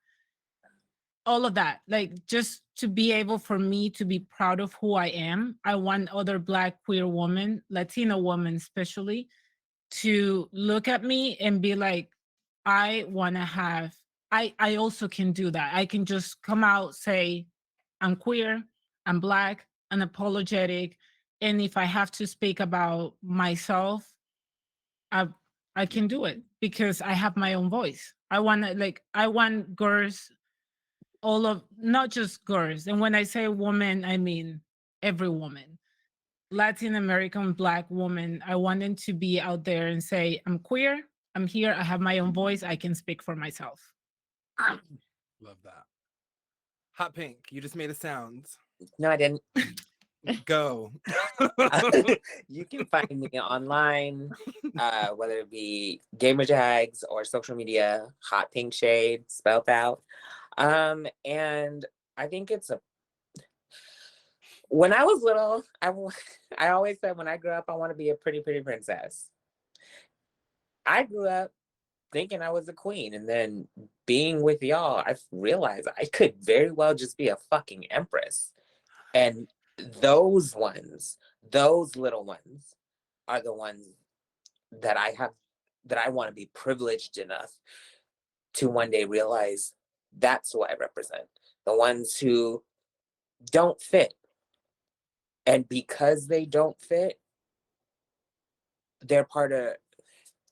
All of that, like, just to be able for me to be proud of who I am. I want other Black queer women, Latino women especially, to look at me and be like, I also can do that. I can just come out, say, I'm queer, I'm Black, unapologetic. And if I have to speak about myself, I can do it because I have my own voice. I want girls, not just girls. And when I say woman, I mean every woman. Latin American Black woman, I want them to be out there and say, I'm queer, I'm here, I have my own voice, I can speak for myself. Love that. Hot Pink, you just made a sound. No, I didn't. Go. You can find me online, whether it be gamer tags or social media, Hot Pink Shade, spelled out. And I think when I was little, I always said when I grew up, I want to be a pretty princess. I grew up thinking I was a queen, and then being with y'all, I realized I could very well just be a fucking empress. And those little ones are the ones that I want to be privileged enough to one day realize that's who I represent. The ones who don't fit. And because they don't fit, they're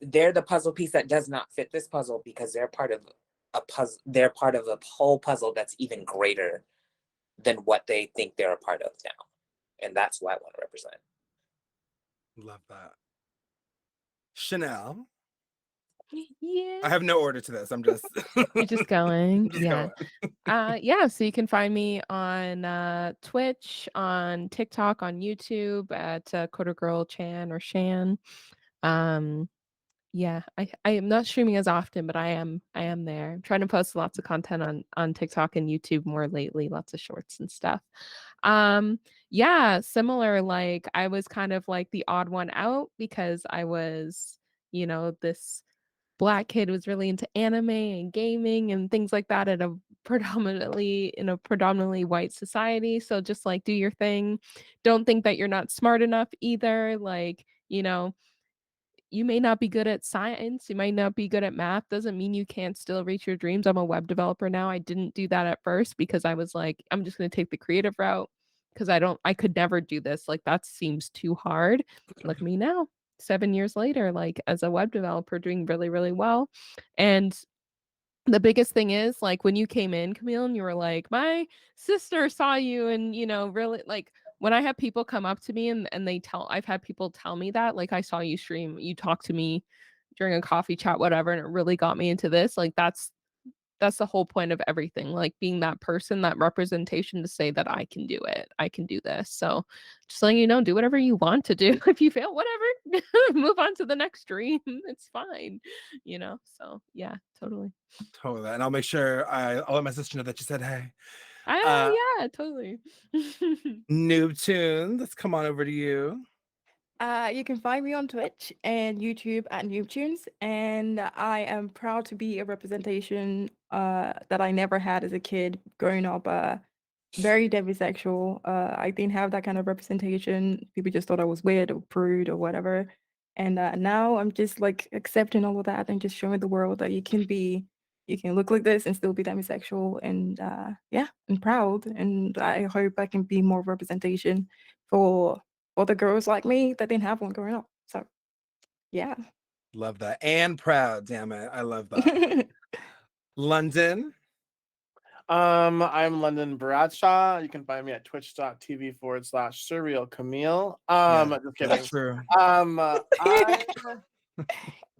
the puzzle piece that does not fit this puzzle, because they're part of a puzzle. They're part of a whole puzzle that's even greater than what they think they're a part of now. And that's what I want to represent. Love that. Chanel. Yeah. I have no order to this. I'm just You're just going. just Yeah. going. Yeah, so you can find me on Twitch, on TikTok, on YouTube at Quarter Girl Chan or Shan. Yeah, I am not streaming as often, but I am there. I'm trying to post lots of content on TikTok and YouTube more lately, lots of shorts and stuff. Yeah, similar, like I was kind of like the odd one out because I was you know, this Black kid was really into anime and gaming and things like that in a predominantly white society. So just like do your thing. Don't think that you're not smart enough either. Like, you know, you may not be good at science, you might not be good at math, doesn't mean you can't still reach your dreams. I'm a web developer now. I didn't do that at first because I was like, I'm just going to take the creative route because I could never do this. Like that seems too hard. Look at me now, 7 years later, like as a web developer doing really, really well. And the biggest thing is like when you came in, Camille, and you were like, my sister saw you, and you know, really like when I have people come up to me and I've had people tell me that, like, I saw you stream, you talked to me during a coffee chat, whatever, and it really got me into this. Like that's the whole point of everything, like being that person, that representation to say that I can do it, I can do this. So just letting you know, do whatever you want to do. If you fail, whatever, move on to the next dream. It's fine, you know. So yeah, totally. Totally. And I'll make sure I'll let my sister know that you said hey. Yeah, totally. Noob Tunes, let's come on over to you. You can find me on Twitch and YouTube at NoobTunes, and I am proud to be a representation that I never had as a kid growing up. Very demisexual. I didn't have that kind of representation. People just thought I was weird or prude or whatever. And now I'm just like accepting all of that and just showing the world that you can look like this and still be demisexual. And yeah, I'm proud. And I hope I can be more representation for other girls like me that didn't have one growing up. So yeah. Love that. And proud, damn it. I love that. London. I'm London Bradshaw. You can find me at twitch.tv/surreal Camille. Just kidding. That's true. I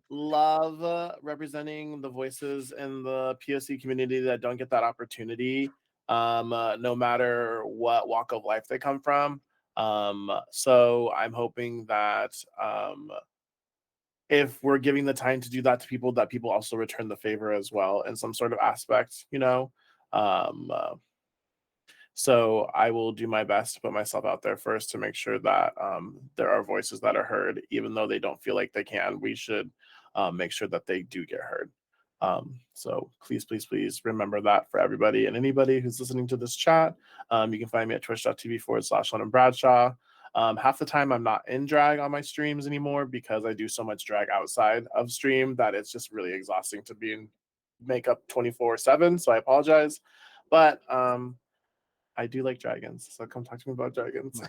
love representing the voices in the POC community that don't get that opportunity, no matter what walk of life they come from. So I'm hoping that if we're giving the time to do that to people, that people also return the favor as well in some sort of aspect, you know. So I will do my best to put myself out there first to make sure that there are voices that are heard, even though they don't feel like they can. We should make sure that they do get heard. So please, please, please remember that for everybody and anybody who's listening to this chat. You can find me at twitch.tv/London Bradshaw. Half the time I'm not in drag on my streams anymore because I do so much drag outside of stream that it's just really exhausting to be in makeup 24/7. So I apologize, but I do like dragons, so come talk to me about dragons.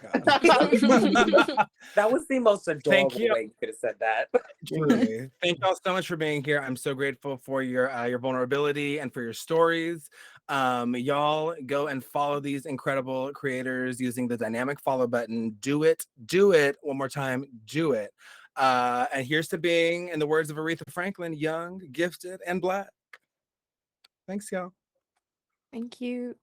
That was the most adorable you. way you could have said that. Truly. Thank y'all so much for being here. I'm so grateful for your vulnerability and for your stories. Y'all go and follow these incredible creators using the dynamic follow button. Do it one more time. Do it. And here's to being, in the words of Aretha Franklin, young, gifted, and Black. Thanks, y'all. Thank you.